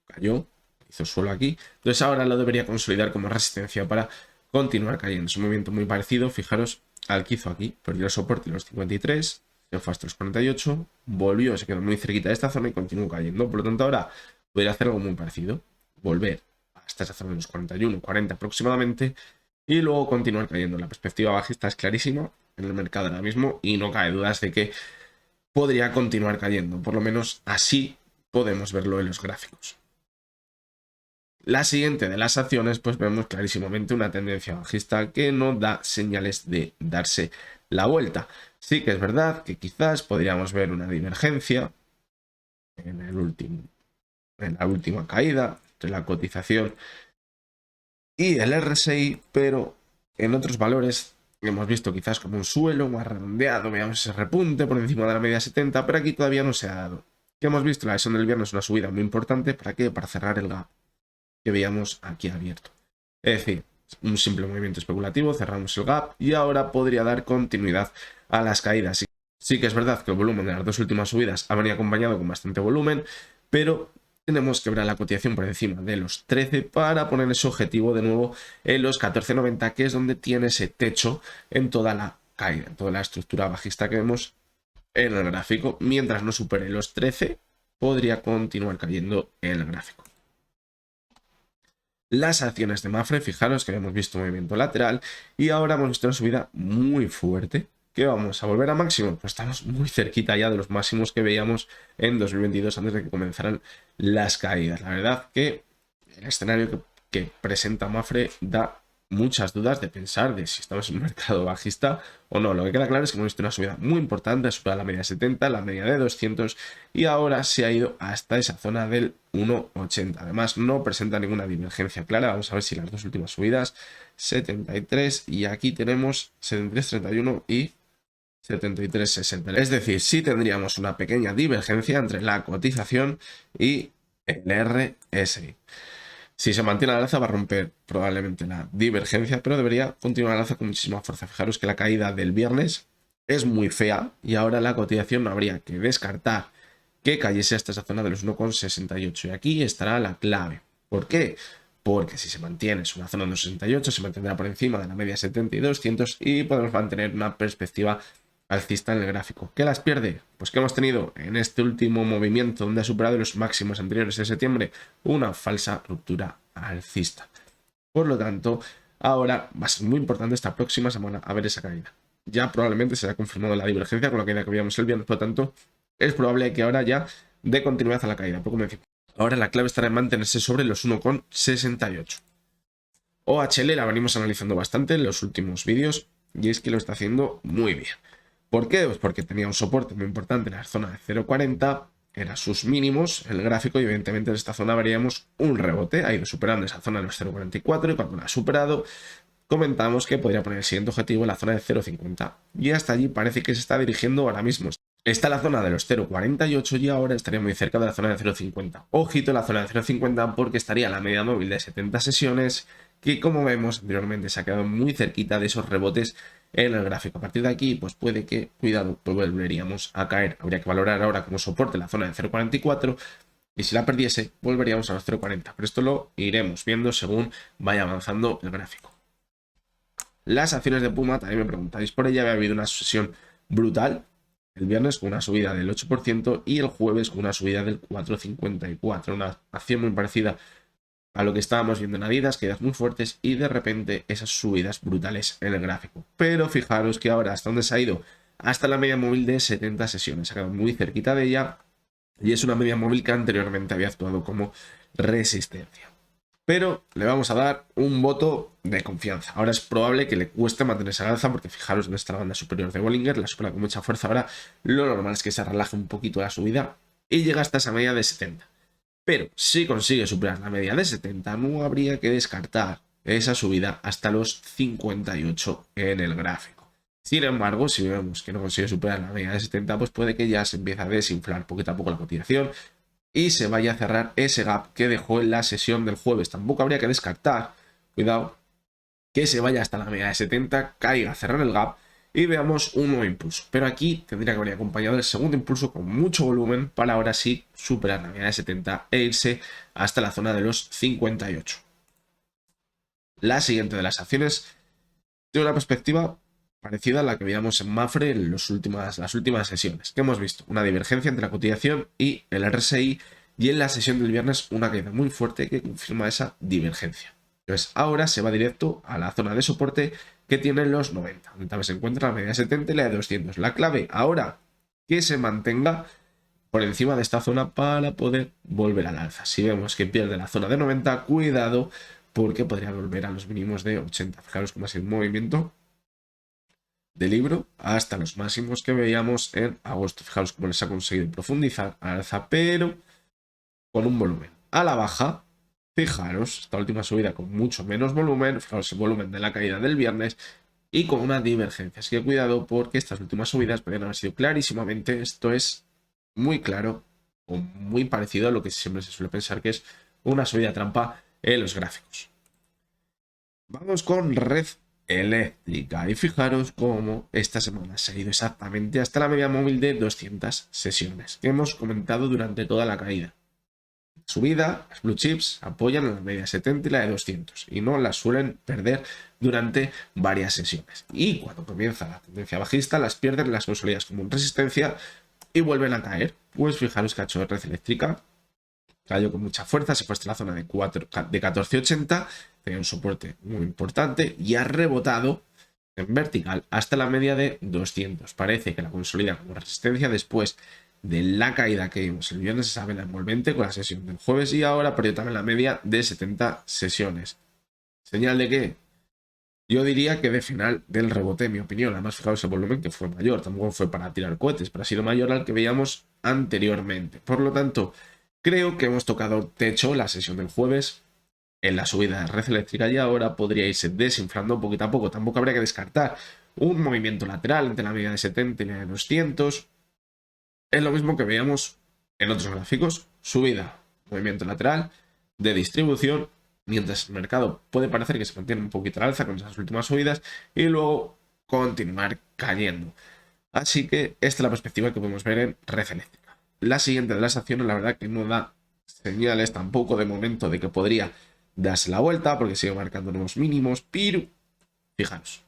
cayó, hizo suelo aquí. Entonces ahora lo debería consolidar como resistencia para continuar cayendo. Es un movimiento muy parecido, fijaros, al que hizo aquí. Perdió el soporte en los 53, se fue hasta los 48, volvió, se quedó muy cerquita de esta zona y continuó cayendo. Por lo tanto, ahora podría hacer algo muy parecido. Volver hasta esa zona de los 41, 40 aproximadamente y luego continuar cayendo. La perspectiva bajista es clarísima en el mercado ahora mismo y no cabe dudas de que podría continuar cayendo. Por lo menos así podemos verlo en los gráficos. La siguiente de las acciones, pues vemos clarísimamente una tendencia bajista que no da señales de darse la vuelta. Sí que es verdad que quizás podríamos ver una divergencia en la última caída entre la cotización y el RSI, pero en otros valores hemos visto quizás como un suelo más redondeado, veamos ese repunte por encima de la media 70, pero aquí todavía no se ha dado. ¿Qué hemos visto? La sesión del viernes, una subida muy importante, ¿para qué? Para cerrar el gap que veíamos aquí abierto. Es decir, un simple movimiento especulativo, cerramos el gap y ahora podría dar continuidad a las caídas. Sí que es verdad que el volumen de las dos últimas subidas ha venido acompañado con bastante volumen, pero tenemos que ver la cotización por encima de los 13 para poner ese objetivo de nuevo en los 14.90, que es donde tiene ese techo en toda la caída, en toda la estructura bajista que vemos en el gráfico. Mientras no supere los 13, podría continuar cayendo en el gráfico. Las acciones de Mapfre, fijaros que hemos visto un movimiento lateral y ahora hemos visto una subida muy fuerte. ¿Qué vamos a volver a máximo? Pues estamos muy cerquita ya de los máximos que veíamos en 2022 antes de que comenzaran las caídas. La verdad que el escenario que presenta Mapfre da muchas dudas de pensar de si estamos en un mercado bajista o no. Lo que queda claro es que hemos visto una subida muy importante, ha superado la media 70, la media de 200 y ahora se ha ido hasta esa zona del 1,80. Además no presenta ninguna divergencia clara. Vamos a ver si las dos últimas subidas, 73 y aquí tenemos 73.31 y 73.60. Es decir, sí tendríamos una pequeña divergencia entre la cotización y el RSI. Si se mantiene al alza va a romper probablemente la divergencia, pero debería continuar al alza con muchísima fuerza. Fijaros que la caída del viernes es muy fea y ahora la cotización no habría que descartar que cayese hasta esa zona de los 1,68. Y aquí estará la clave. ¿Por qué? Porque si se mantiene es una zona de 1,68, se mantendrá por encima de la media 70 y 200 y podemos mantener una perspectiva alcista en el gráfico. ¿Qué las pierde? Pues que hemos tenido en este último movimiento donde ha superado los máximos anteriores de septiembre una falsa ruptura alcista. Por lo tanto, ahora va a ser muy importante esta próxima semana a ver esa caída. Ya probablemente se haya confirmado la divergencia con la caída que veíamos el viernes, por lo tanto, es probable que ahora ya dé continuidad a la caída. Pero como decimos, ahora la clave estará en mantenerse sobre los 1,68. OHL la venimos analizando bastante en los últimos vídeos y es que lo está haciendo muy bien. ¿Por qué? Pues porque tenía un soporte muy importante en la zona de 0,40, eran sus mínimos en el gráfico y evidentemente en esta zona veríamos un rebote, ha ido superando esa zona de los 0,44 y cuando la ha superado comentamos que podría poner el siguiente objetivo en la zona de 0,50 y hasta allí parece que se está dirigiendo ahora mismo. Está la zona de los 0,48 y ahora estaría muy cerca de la zona de 0,50. Ojito en la zona de 0,50 porque estaría la media móvil de 70 sesiones que como vemos anteriormente se ha quedado muy cerquita de esos rebotes en el gráfico. A partir de aquí, pues puede que, cuidado, pues volveríamos a caer. Habría que valorar ahora como soporte la zona de 0,44 y si la perdiese, volveríamos a los 0,40. Pero esto lo iremos viendo según vaya avanzando el gráfico. Las acciones de Puma, también me preguntáis por ella, había habido una sesión brutal el viernes con una subida del 8% y el jueves con una subida del 4,54. Una acción muy parecida a lo que estábamos viendo en Adidas, caídas muy fuertes y de repente esas subidas brutales en el gráfico. Pero fijaros que ahora hasta dónde se ha ido, hasta la media móvil de 70 sesiones, se ha quedado muy cerquita de ella y es una media móvil que anteriormente había actuado como resistencia. Pero le vamos a dar un voto de confianza. Ahora es probable que le cueste mantenerse al alza porque fijaros en esta banda superior de Bollinger, la supera con mucha fuerza. Ahora lo normal es que se relaje un poquito la subida y llega hasta esa media de 70. Pero si consigue superar la media de 70, no habría que descartar esa subida hasta los 58 en el gráfico. Sin embargo, si vemos que no consigue superar la media de 70, pues puede que ya se empiece a desinflar poquito a poco la cotización y se vaya a cerrar ese gap que dejó en la sesión del jueves. Tampoco habría que descartar, cuidado, que se vaya hasta la media de 70, caiga, cerrar el gap y veamos un nuevo impulso. Pero aquí tendría que haber acompañado el segundo impulso con mucho volumen para ahora sí superar la media de 70 e irse hasta la zona de los 58. La siguiente de las acciones tiene una perspectiva parecida a la que veíamos en Mafre en las últimas sesiones, que hemos visto una divergencia entre la cotización y el RSI, y en la sesión del viernes una caída muy fuerte que confirma esa divergencia. Entonces ahora se va directo a la zona de soporte que tiene los 90, donde también se encuentra la media de 70 y la de 200. La clave ahora que se mantenga por encima de esta zona para poder volver al alza. Si vemos que pierde la zona de 90, cuidado porque podría volver a los mínimos de 80. Fijaros cómo ha sido un movimiento de libro hasta los máximos que veíamos en agosto. Fijaros cómo les ha conseguido profundizar al alza, pero con un volumen a la baja. Fijaros, esta última subida con mucho menos volumen, fijaros el volumen de la caída del viernes y con una divergencia. Así que cuidado porque estas últimas subidas podrían haber sido clarísimamente, esto es muy claro o muy parecido a lo que siempre se suele pensar que es una subida trampa en los gráficos. Vamos con Red Eléctrica y fijaros cómo esta semana se ha ido exactamente hasta la media móvil de 200 sesiones que hemos comentado durante toda la caída. Subida, las blue chips apoyan en la media 70 y la de 200 y no las suelen perder durante varias sesiones. Y cuando comienza la tendencia bajista, las pierden, las consolidas como resistencia y vuelven a caer. Pues fijaros que ha hecho Red Eléctrica, cayó con mucha fuerza, se fue hasta la zona de 14.80, tenía un soporte muy importante y ha rebotado en vertical hasta la media de 200. Parece que la consolida como resistencia después de la caída que vimos el viernes, esa vela envolvente con la sesión del jueves, y ahora perdió también la media de 70 sesiones. ¿Señal de qué? Yo diría que de final del rebote, en mi opinión. Además, fijaos el volumen que fue mayor, tampoco fue para tirar cohetes, pero ha sido mayor al que veíamos anteriormente. Por lo tanto, creo que hemos tocado techo la sesión del jueves en la subida de Red Eléctrica y ahora podría irse desinflando poquito a poco. Tampoco habría que descartar un movimiento lateral entre la media de 70 y la de 200. Es lo mismo que veíamos en otros gráficos, subida, movimiento lateral de distribución, mientras el mercado puede parecer que se mantiene un poquito al alza con esas últimas subidas y luego continuar cayendo. Así que esta es la perspectiva que podemos ver en Red Eléctrica. La siguiente de las acciones, la verdad que no da señales tampoco de momento de que podría darse la vuelta porque sigue marcando nuevos mínimos, pero fijaros,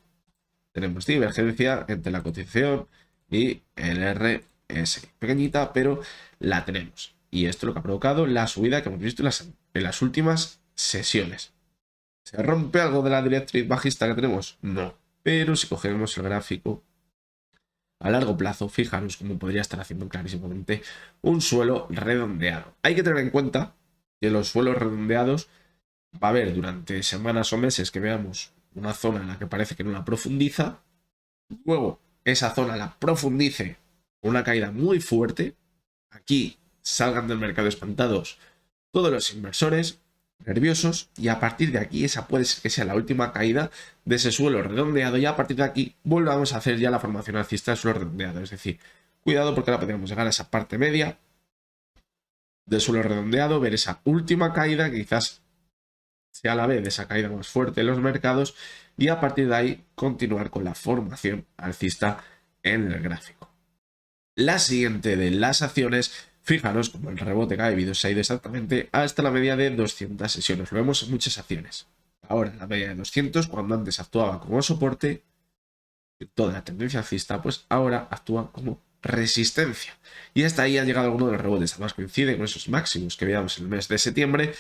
tenemos divergencia entre la cotización y el RSI. Pequeñita, pero la tenemos. Y esto es lo que ha provocado la subida que hemos visto en las últimas sesiones. ¿Se rompe algo de la directriz bajista que tenemos? No. Pero si cogemos el gráfico a largo plazo, fijaros cómo podría estar haciendo clarísimamente un suelo redondeado. Hay que tener en cuenta que los suelos redondeados va a haber durante semanas o meses que veamos una zona en la que parece que no la profundiza, luego esa zona la profundice, una caída muy fuerte, aquí salgan del mercado espantados todos los inversores nerviosos y a partir de aquí esa puede ser que sea la última caída de ese suelo redondeado y a partir de aquí volvamos a hacer ya la formación alcista del suelo redondeado. Es decir, cuidado porque ahora podríamos llegar a esa parte media del suelo redondeado, ver esa última caída que quizás sea la vez de esa caída más fuerte en los mercados y a partir de ahí continuar con la formación alcista en el gráfico. La siguiente de las acciones, fijaros como el rebote que ha habido se ha ido exactamente hasta la media de 200 sesiones. Lo vemos en muchas acciones. Ahora la media de 200, cuando antes actuaba como soporte, toda la tendencia alcista, pues ahora actúa como resistencia. Y hasta ahí ha llegado alguno de los rebotes. Además coincide con esos máximos que veíamos en el mes de septiembre.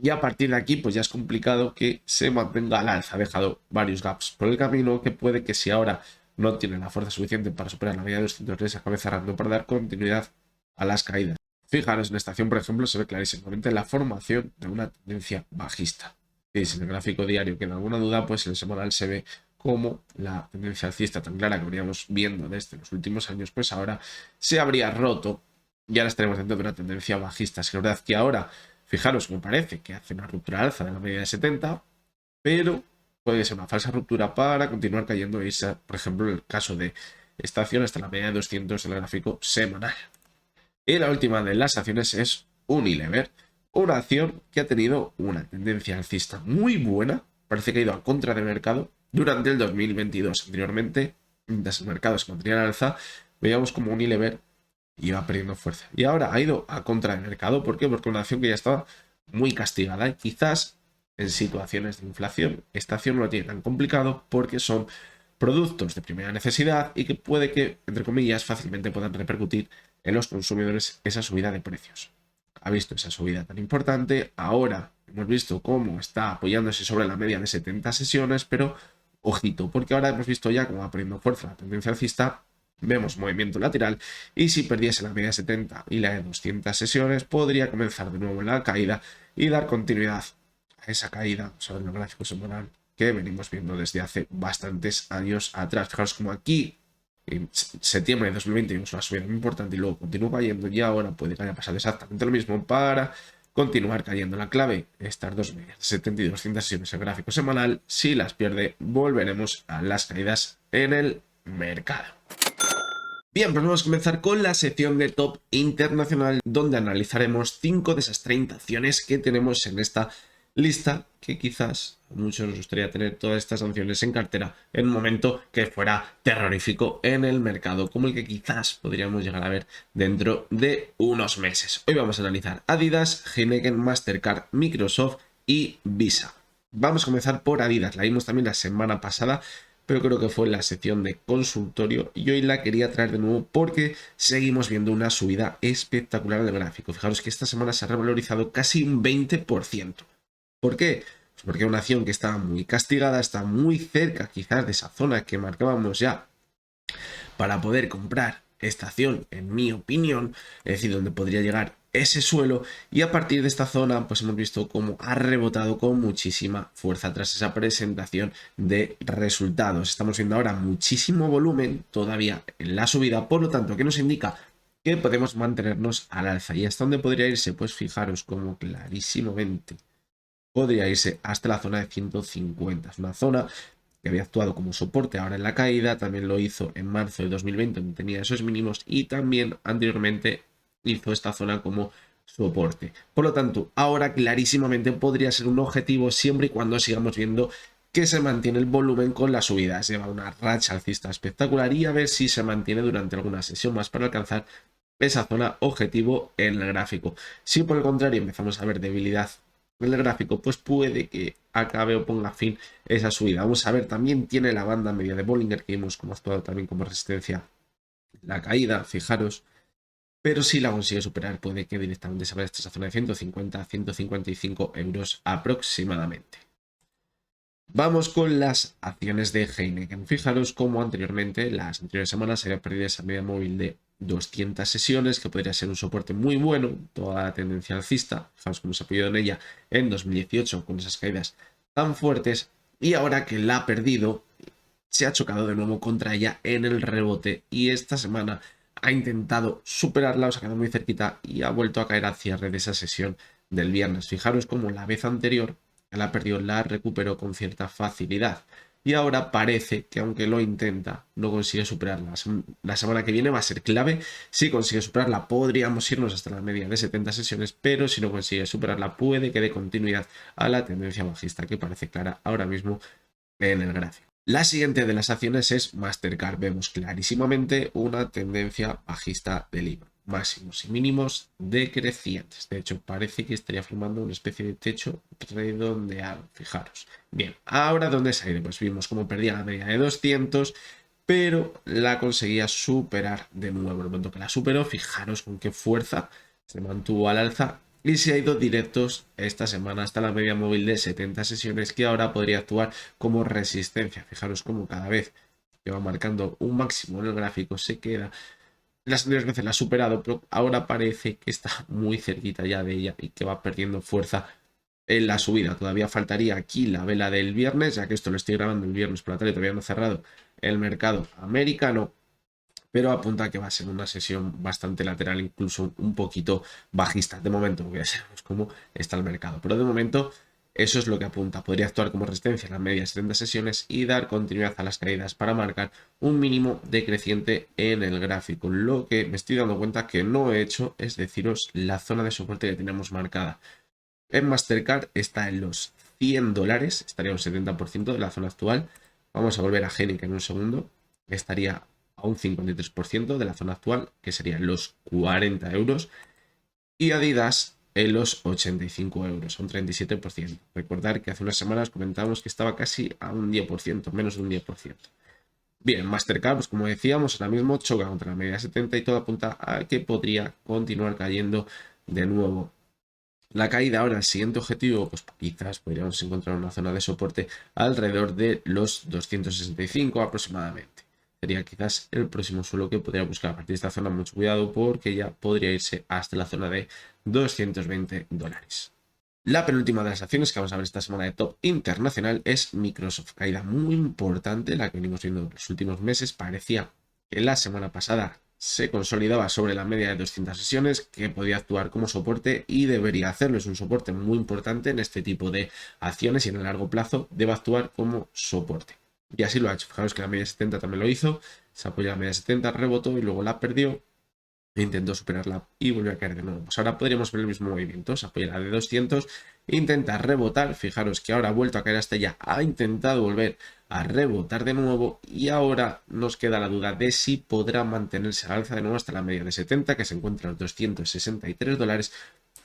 Y a partir de aquí, pues ya es complicado que se mantenga al alza. Ha dejado varios gaps por el camino que puede que si ahora no tiene la fuerza suficiente para superar la media de 200 se acabe cerrando para dar continuidad a las caídas. Fijaros, en esta acción, por ejemplo, se ve clarísimamente la formación de una tendencia bajista. Y si en el gráfico diario queda alguna duda, pues en el semanal se ve como la tendencia alcista tan clara que veníamos viendo desde los últimos años, pues ahora se habría roto y ahora estaremos dentro de una tendencia bajista. Es verdad que ahora, fijaros, me parece que hace una ruptura alza de la media de 70, pero puede ser una falsa ruptura para continuar cayendo. Esa, por ejemplo, en el caso de esta acción hasta la media de 200 del gráfico semanal. Y la última de las acciones es Unilever, una acción que ha tenido una tendencia alcista muy buena, parece que ha ido a contra de mercado durante el 2022. Anteriormente, mientras el mercado se mantenía al alza, veíamos como Unilever iba perdiendo fuerza. Y ahora ha ido a contra de mercado. ¿Por qué? Porque una acción que ya estaba muy castigada y quizás en situaciones de inflación. Esta acción no lo tiene tan complicado porque son productos de primera necesidad y que puede que, entre comillas, fácilmente puedan repercutir en los consumidores esa subida de precios. Ha visto esa subida tan importante, ahora hemos visto cómo está apoyándose sobre la media de 70 sesiones, pero ojito, porque ahora hemos visto ya cómo va perdiendo fuerza la tendencia alcista, vemos movimiento lateral y si perdiese la media de 70 y la de 200 sesiones podría comenzar de nuevo la caída y dar continuidad a esa caída sobre el gráfico semanal que venimos viendo desde hace bastantes años atrás. Fijaros como aquí en septiembre de 2020 vimos una subida muy importante y luego continuó cayendo y ahora puede que haya pasado exactamente lo mismo para continuar cayendo. La clave, estas dos medias de 70 y 200 sesiones en gráfico semanal, si las pierde volveremos a las caídas en el mercado. Bien, pues vamos a comenzar con la sección de top internacional donde analizaremos 5 de esas 30 acciones que tenemos en esta lista, que quizás a muchos nos gustaría tener todas estas acciones en cartera en un momento que fuera terrorífico en el mercado, como el que quizás podríamos llegar a ver dentro de unos meses. Hoy vamos a analizar Adidas, Heineken, Mastercard, Microsoft y Visa. Vamos a comenzar por Adidas, la vimos también la semana pasada, pero creo que fue en la sección de consultorio y hoy la quería traer de nuevo porque seguimos viendo una subida espectacular del gráfico. Fijaros que esta semana se ha revalorizado casi un 20%. ¿Por qué? Pues porque es una acción que está muy castigada, está muy cerca quizás de esa zona que marcábamos ya para poder comprar esta acción, en mi opinión, es decir, donde podría llegar ese suelo, y a partir de esta zona pues hemos visto cómo ha rebotado con muchísima fuerza tras esa presentación de resultados. Estamos viendo ahora muchísimo volumen todavía en la subida, por lo tanto, ¿qué nos indica? Que podemos mantenernos al alza. ¿Y hasta dónde podría irse? Pues fijaros como clarísimamente podría irse hasta la zona de 150. Es una zona que había actuado como soporte ahora en la caída, también lo hizo en marzo de 2020 donde tenía esos mínimos y también anteriormente hizo esta zona como soporte. Por lo tanto, ahora clarísimamente podría ser un objetivo siempre y cuando sigamos viendo que se mantiene el volumen con las subidas. Lleva una racha alcista espectacular y a ver si se mantiene durante alguna sesión más para alcanzar esa zona objetivo en el gráfico. Si por el contrario empezamos a ver debilidad en el gráfico, pues puede que acabe o ponga fin esa subida. Vamos a ver, también tiene la banda media de Bollinger que vimos como ha actuado también como resistencia la caída, fijaros. Pero si la consigue superar, puede que directamente se vaya hasta esa zona de 150 a 155 euros aproximadamente. Vamos con las acciones de Heineken. Fijaros como anteriormente, las anteriores semanas, se había perdido esa media móvil de 200 sesiones, que podría ser un soporte muy bueno, toda la tendencia alcista. Fijaros cómo se apoyó en ella en 2018 con esas caídas tan fuertes. Y ahora que la ha perdido, se ha chocado de nuevo contra ella en el rebote. Y esta semana ha intentado superarla, o se ha quedado muy cerquita y ha vuelto a caer al cierre de esa sesión del viernes. Fijaros cómo la vez anterior la perdió, la recuperó con cierta facilidad. Y ahora parece que aunque lo intenta, no consigue superarla. La semana que viene va a ser clave. Si consigue superarla, podríamos irnos hasta la media de 70 sesiones, pero si no consigue superarla, puede que dé continuidad a la tendencia bajista que parece clara ahora mismo en el gráfico. La siguiente de las acciones es Mastercard. Vemos clarísimamente una tendencia bajista del IVA. Máximos y mínimos decrecientes. De hecho, parece que estaría formando una especie de techo redondeado. Fijaros. Bien, ahora ¿dónde se ha ido? Pues vimos cómo perdía la media de 200, pero la conseguía superar de nuevo. En el momento que la superó, fijaros con qué fuerza se mantuvo al alza y se ha ido directos esta semana hasta la media móvil de 70 sesiones, que ahora podría actuar como resistencia. Fijaros cómo cada vez que va marcando un máximo en el gráfico se queda. Las anteriores veces la ha superado, pero ahora parece que está muy cerquita ya de ella y que va perdiendo fuerza en la subida. Todavía faltaría aquí la vela del viernes, ya que esto lo estoy grabando el viernes por la tarde, todavía no ha cerrado el mercado americano, pero apunta a que va a ser una sesión bastante lateral, incluso un poquito bajista. De momento, ya sabemos cómo está el mercado, pero de momento eso es lo que apunta. Podría actuar como resistencia en las medias 70 sesiones y dar continuidad a las caídas para marcar un mínimo decreciente en el gráfico. Lo que me estoy dando cuenta que no he hecho es deciros la zona de soporte que tenemos marcada. En Mastercard está en los $100, estaría un 70% de la zona actual. Vamos a volver a Heineken en un segundo. Estaría a un 53% de la zona actual, que serían los 40 euros. Y Adidas en los 85 euros, a un 37%. Recordar que hace unas semanas comentábamos que estaba casi a un 10%, menos de un 10%. Bien, Mastercard, pues como decíamos, ahora mismo choca contra la media 70 y todo apunta a que podría continuar cayendo de nuevo. La caída ahora, el siguiente objetivo, pues quizás podríamos encontrar una zona de soporte alrededor de los 265 aproximadamente. Sería quizás el próximo suelo que podría buscar a partir de esta zona. Mucho cuidado porque ya podría irse hasta la zona de 220 dólares. La penúltima de las acciones que vamos a ver esta semana de top internacional es Microsoft. Caída muy importante, la que venimos viendo en los últimos meses. Parecía que la semana pasada se consolidaba sobre la media de 200 sesiones, que podía actuar como soporte y debería hacerlo. Es un soporte muy importante en este tipo de acciones y en el largo plazo debe actuar como soporte. Y así lo ha hecho. Fijaros que la media 70 también lo hizo. Se apoyó a la media 70, rebotó y luego la perdió. Intentó superarla y volvió a caer de nuevo. Pues ahora podríamos ver el mismo movimiento. Se apoya la de 200, intenta rebotar. Fijaros que ahora ha vuelto a caer hasta ella. Ha intentado volver a rebotar de nuevo y ahora nos queda la duda de si podrá mantenerse al alza de nuevo hasta la media de 70, que se encuentra en los 263 dólares,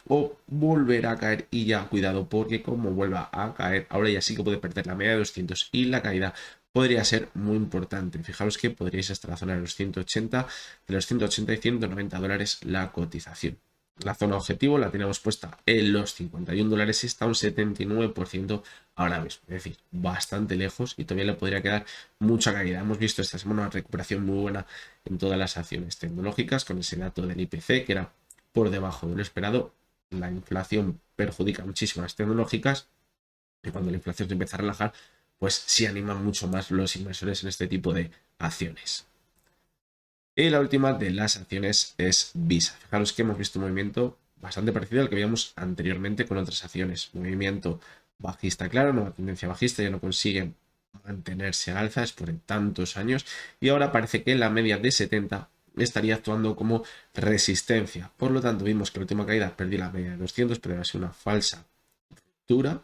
o volverá a caer. Y ya cuidado porque como vuelva a caer, ahora ya sí que puede perder la media de 200 y la caída podría ser muy importante. Fijaros que podríais hasta la zona de los 180, de los 180 y 190 dólares la cotización. La zona objetivo la tenemos puesta en los 51 dólares y está un 79% ahora mismo. Es decir, bastante lejos y todavía le podría quedar mucha caída. Hemos visto esta semana una recuperación muy buena en todas las acciones tecnológicas con ese dato del IPC que era por debajo de lo esperado. La inflación perjudica muchísimo a las tecnológicas y cuando la inflación se empieza a relajar, pues sí animan mucho más los inversores en este tipo de acciones. Y la última de las acciones es Visa. Fijaros que hemos visto un movimiento bastante parecido al que veíamos anteriormente con otras acciones. Movimiento bajista, claro, nueva tendencia bajista, ya no consigue mantenerse al alza después de tantos años y ahora parece que la media de 70 estaría actuando como resistencia. Por lo tanto, vimos que la última caída perdió la media de 200, pero ha sido una falsa ruptura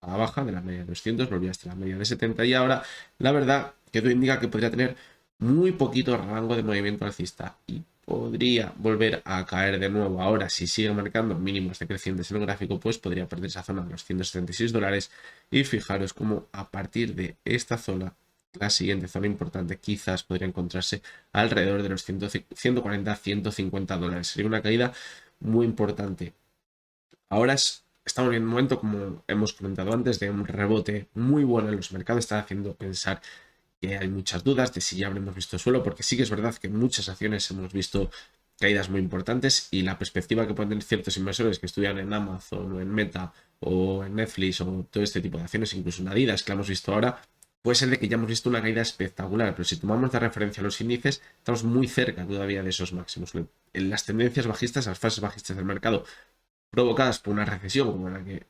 a la baja de la media de 200, volvió hasta la media de 70 y ahora la verdad que todo indica que podría tener muy poquito rango de movimiento alcista y podría volver a caer de nuevo. Ahora, si sigue marcando mínimos decrecientes en el gráfico, pues podría perder esa zona de los 176 dólares y fijaros cómo a partir de esta zona, la siguiente zona importante quizás podría encontrarse alrededor de los 140-150 dólares. Sería una caída muy importante. Ahora estamos en un momento, como hemos comentado antes, de un rebote muy bueno en los mercados. Está haciendo pensar que hay muchas dudas de si ya habremos visto suelo, porque sí que es verdad que en muchas acciones hemos visto caídas muy importantes y la perspectiva que pueden tener ciertos inversores que estudian en Amazon o en Meta o en Netflix o todo este tipo de acciones, incluso en Adidas, que la hemos visto ahora, puede ser de que ya hemos visto una caída espectacular, pero si tomamos de referencia los índices, estamos muy cerca todavía de esos máximos. En las tendencias bajistas, las fases bajistas del mercado, provocadas por una recesión como la que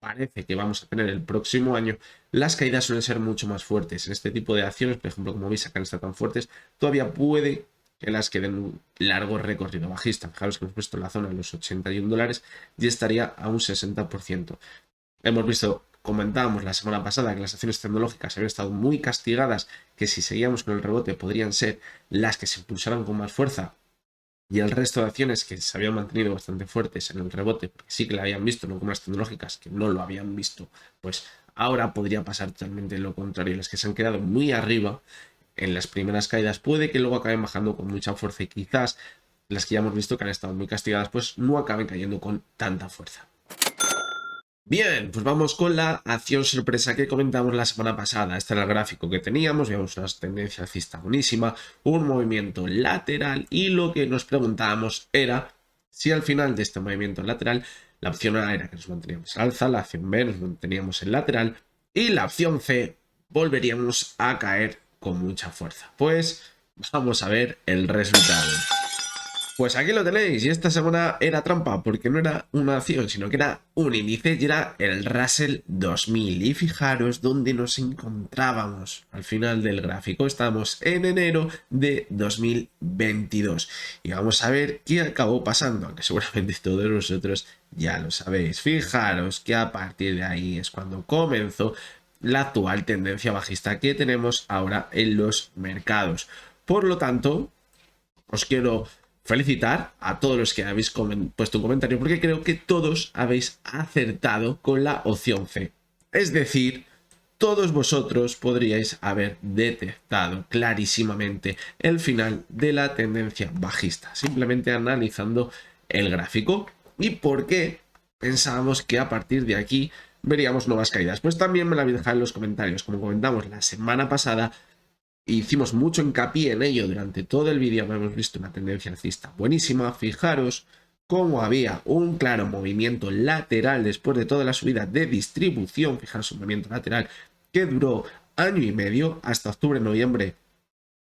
parece que vamos a tener el próximo año, las caídas suelen ser mucho más fuertes. En este tipo de acciones, por ejemplo, como veis acá no están tan fuertes, todavía puede que las queden un largo recorrido bajista. Fijaros que hemos puesto en la zona de los 81 dólares y estaría a un 60%. Hemos visto, comentábamos la semana pasada que las acciones tecnológicas habían estado muy castigadas, que si seguíamos con el rebote podrían ser las que se impulsaran con más fuerza y el resto de acciones que se habían mantenido bastante fuertes en el rebote, porque sí que la habían visto, no como las tecnológicas que no lo habían visto, pues ahora podría pasar totalmente lo contrario. Las que se han quedado muy arriba en las primeras caídas puede que luego acaben bajando con mucha fuerza y quizás las que ya hemos visto que han estado muy castigadas pues no acaben cayendo con tanta fuerza. Bien, pues vamos con la acción sorpresa que comentamos la semana pasada. Este era el gráfico que teníamos, veíamos una tendencia alcista buenísima, un movimiento lateral y lo que nos preguntábamos era si al final de este movimiento lateral la opción A era que nos manteníamos al alza, la opción B nos manteníamos en lateral y la opción C volveríamos a caer con mucha fuerza. Pues vamos a ver el resultado. Pues aquí lo tenéis, y esta semana era trampa, porque no era una acción, sino que era un índice y era el Russell 2000. Y fijaros dónde nos encontrábamos al final del gráfico. Estamos en enero de 2022. Y vamos a ver qué acabó pasando, aunque seguramente todos vosotros ya lo sabéis. Fijaros que a partir de ahí es cuando comenzó la actual tendencia bajista que tenemos ahora en los mercados. Por lo tanto, os quiero felicitar a todos los que habéis puesto un comentario, porque creo que todos habéis acertado con la opción C. Es decir, todos vosotros podríais haber detectado clarísimamente el final de la tendencia bajista, simplemente analizando el gráfico. ¿Y por qué pensábamos que a partir de aquí veríamos nuevas caídas? Pues también me lo habéis dejado en los comentarios. Como comentamos la semana pasada, hicimos mucho hincapié en ello durante todo el vídeo, hemos visto una tendencia alcista buenísima. Fijaros cómo había un claro movimiento lateral después de toda la subida de distribución. Fijaros, un movimiento lateral que duró año y medio, hasta octubre-noviembre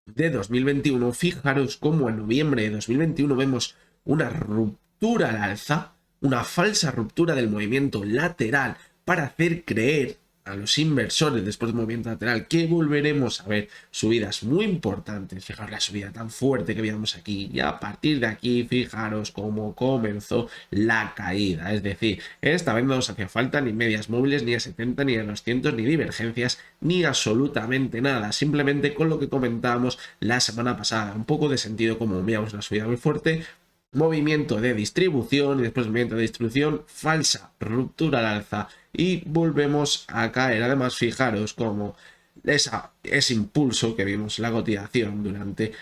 de 2021. Fijaros cómo en noviembre de 2021 vemos una ruptura al alza, una falsa ruptura del movimiento lateral para hacer creer a los inversores después del movimiento lateral que volveremos a ver subidas muy importantes. Fijaros la subida tan fuerte que veíamos aquí, y a partir de aquí fijaros cómo comenzó la caída. Es decir, esta vez no nos hacía falta ni medias móviles, ni a 70, ni a 200, ni divergencias, ni absolutamente nada. Simplemente con lo que comentábamos la semana pasada, un poco de sentido común. Veíamos una subida muy fuerte, movimiento de distribución, y después del movimiento de distribución, falsa ruptura al alza y volvemos a caer. Además, fijaros cómo ese impulso que vimos en la cotización durante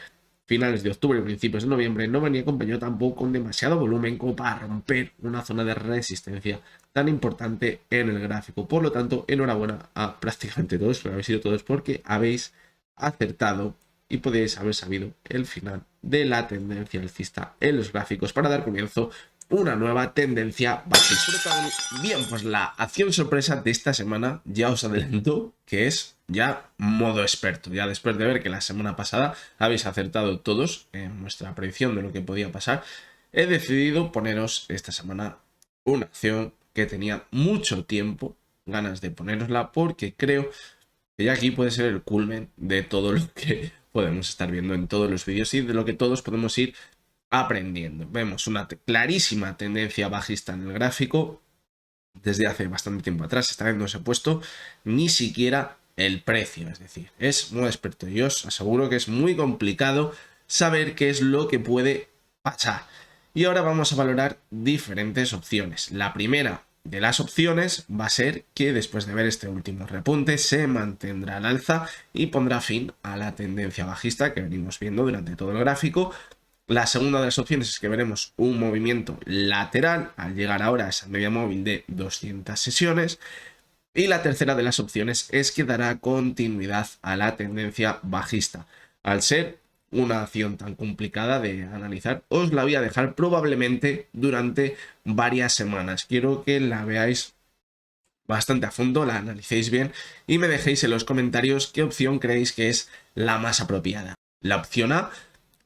finales de octubre y principios de noviembre no venía acompañado tampoco con demasiado volumen como para romper una zona de resistencia tan importante en el gráfico. Por lo tanto, enhorabuena a prácticamente todos, pero habéis sido todos porque habéis acertado y podéis haber sabido el final de la tendencia alcista en los gráficos para dar comienzo una nueva tendencia bajista. Bien, pues la acción sorpresa de esta semana ya os adelanto que es ya modo experto. Ya después de ver que la semana pasada habéis acertado todos en nuestra predicción de lo que podía pasar, he decidido poneros esta semana una acción que tenía mucho tiempo ganas de ponerosla, porque creo que ya aquí puede ser el culmen de todo lo que podemos estar viendo en todos los vídeos y de lo que todos podemos ir aprendiendo. Vemos una clarísima tendencia bajista en el gráfico desde hace bastante tiempo atrás. Esta vez no se ha puesto ni siquiera el precio, es decir, es muy experto y os aseguro que es muy complicado saber qué es lo que puede pasar. Y ahora vamos a valorar diferentes opciones. La primera de las opciones va a ser que después de ver este último repunte se mantendrá al alza y pondrá fin a la tendencia bajista que venimos viendo durante todo el gráfico. La segunda de las opciones es que veremos un movimiento lateral al llegar ahora a esa media móvil de 200 sesiones. Y la tercera de las opciones es que dará continuidad a la tendencia bajista. Al ser una acción tan complicada de analizar, os la voy a dejar probablemente durante varias semanas. Quiero que la veáis bastante a fondo, la analicéis bien y me dejéis en los comentarios qué opción creéis que es la más apropiada. La opción A: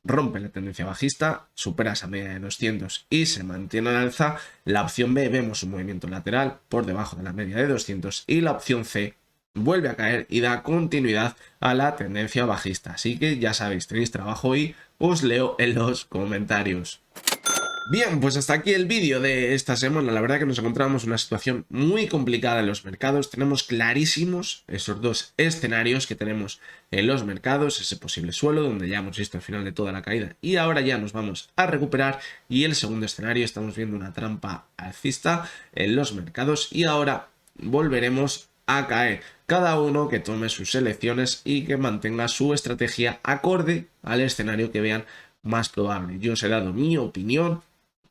rompe la tendencia bajista, supera esa media de 200 y se mantiene al alza. La opción B: vemos un movimiento lateral por debajo de la media de 200. Y la opción C: vuelve a caer y da continuidad a la tendencia bajista. Así que ya sabéis, tenéis trabajo y os leo en los comentarios. Bien, pues hasta aquí el vídeo de esta semana. La verdad que nos encontramos en una situación muy complicada en los mercados. Tenemos clarísimos esos dos escenarios que tenemos en los mercados, ese posible suelo donde ya hemos visto el final de toda la caída y ahora ya nos vamos a recuperar, y el segundo escenario estamos viendo una trampa alcista en los mercados y ahora volveremos a caer. Cada uno que tome sus elecciones y que mantenga su estrategia acorde al escenario que vean más probable. Yo os he dado mi opinión,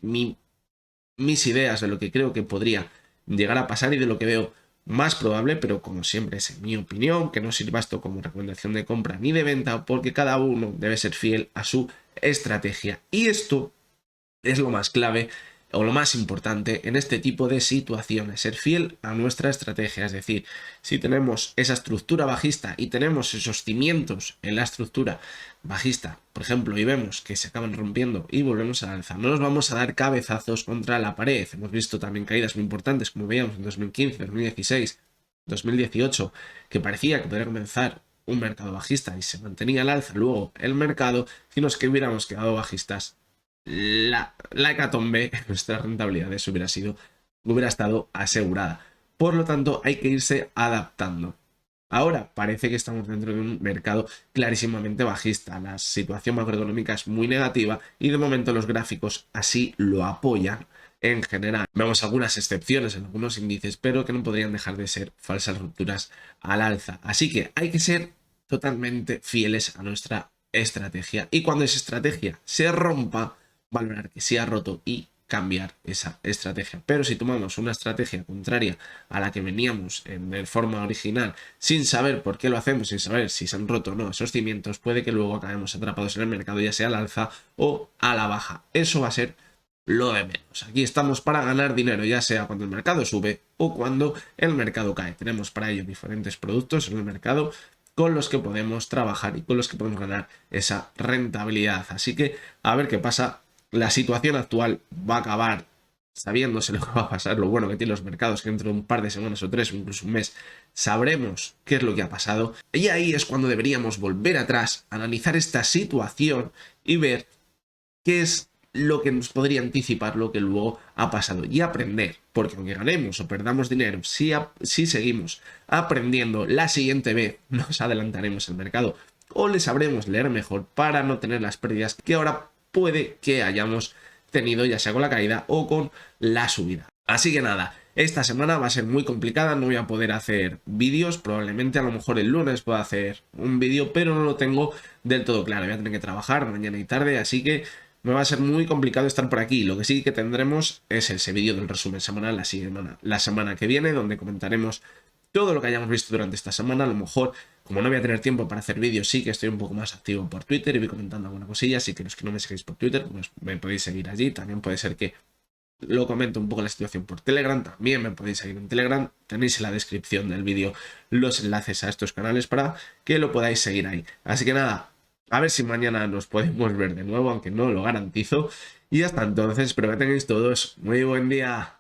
mis ideas de lo que creo que podría llegar a pasar y de lo que veo más probable, pero como siempre es en mi opinión, que no sirva esto como recomendación de compra ni de venta, porque cada uno debe ser fiel a su estrategia. Y esto es lo más clave o lo más importante en este tipo de situaciones: ser fiel a nuestra estrategia. Es decir, si tenemos esa estructura bajista y tenemos esos cimientos en la estructura bajista, por ejemplo, y vemos que se acaban rompiendo y volvemos a alza, no nos vamos a dar cabezazos contra la pared. Hemos visto también caídas muy importantes, como veíamos en 2015, 2016, 2018, que parecía que podría comenzar un mercado bajista y se mantenía al alza luego el mercado. Si nos que hubiéramos quedado bajistas, la hecatombe, nuestra rentabilidad hubiera estado asegurada. Por lo tanto, hay que irse adaptando. Ahora parece que estamos dentro de un mercado clarísimamente bajista. La situación macroeconómica es muy negativa y de momento los gráficos así lo apoyan en general. Vemos algunas excepciones en algunos índices, pero que no podrían dejar de ser falsas rupturas al alza. Así que hay que ser totalmente fieles a nuestra estrategia y cuando esa estrategia se rompa, valorar que se ha roto y cambiar esa estrategia. Pero si tomamos una estrategia contraria a la que veníamos de forma original, sin saber por qué lo hacemos, sin saber si se han roto o no esos cimientos, puede que luego acabemos atrapados en el mercado, ya sea al alza o a la baja. Eso va a ser lo de menos. Aquí estamos para ganar dinero, ya sea cuando el mercado sube o cuando el mercado cae. Tenemos para ello diferentes productos en el mercado con los que podemos trabajar y con los que podemos ganar esa rentabilidad. Así que a ver qué pasa. La situación actual va a acabar sabiéndose lo que va a pasar, lo bueno que tienen los mercados, que dentro de un par de semanas o 3 o incluso un mes sabremos qué es lo que ha pasado. Y ahí es cuando deberíamos volver atrás, analizar esta situación y ver qué es lo que nos podría anticipar lo que luego ha pasado y aprender, porque aunque ganemos o perdamos dinero, si seguimos aprendiendo, la siguiente vez nos adelantaremos al mercado o le sabremos leer mejor para no tener las pérdidas que ahora puede que hayamos tenido, ya sea con la caída o con la subida. Así que nada, esta semana va a ser muy complicada, no voy a poder hacer vídeos, probablemente a lo mejor el lunes pueda hacer un vídeo, pero no lo tengo del todo claro, voy a tener que trabajar mañana y tarde, así que me va a ser muy complicado estar por aquí. Lo que sí que tendremos es ese vídeo del resumen semanal la semana que viene, donde comentaremos todo lo que hayamos visto durante esta semana. A lo mejor, como no voy a tener tiempo para hacer vídeos, sí que estoy un poco más activo por Twitter y voy comentando alguna cosilla, así que los que no me seguís por Twitter, pues me podéis seguir allí. También puede ser que lo comento un poco la situación por Telegram, también me podéis seguir en Telegram. Tenéis en la descripción del vídeo los enlaces a estos canales para que lo podáis seguir ahí. Así que nada, a ver si mañana nos podemos ver de nuevo, aunque no lo garantizo. Y hasta entonces, espero que tengáis todos muy buen día.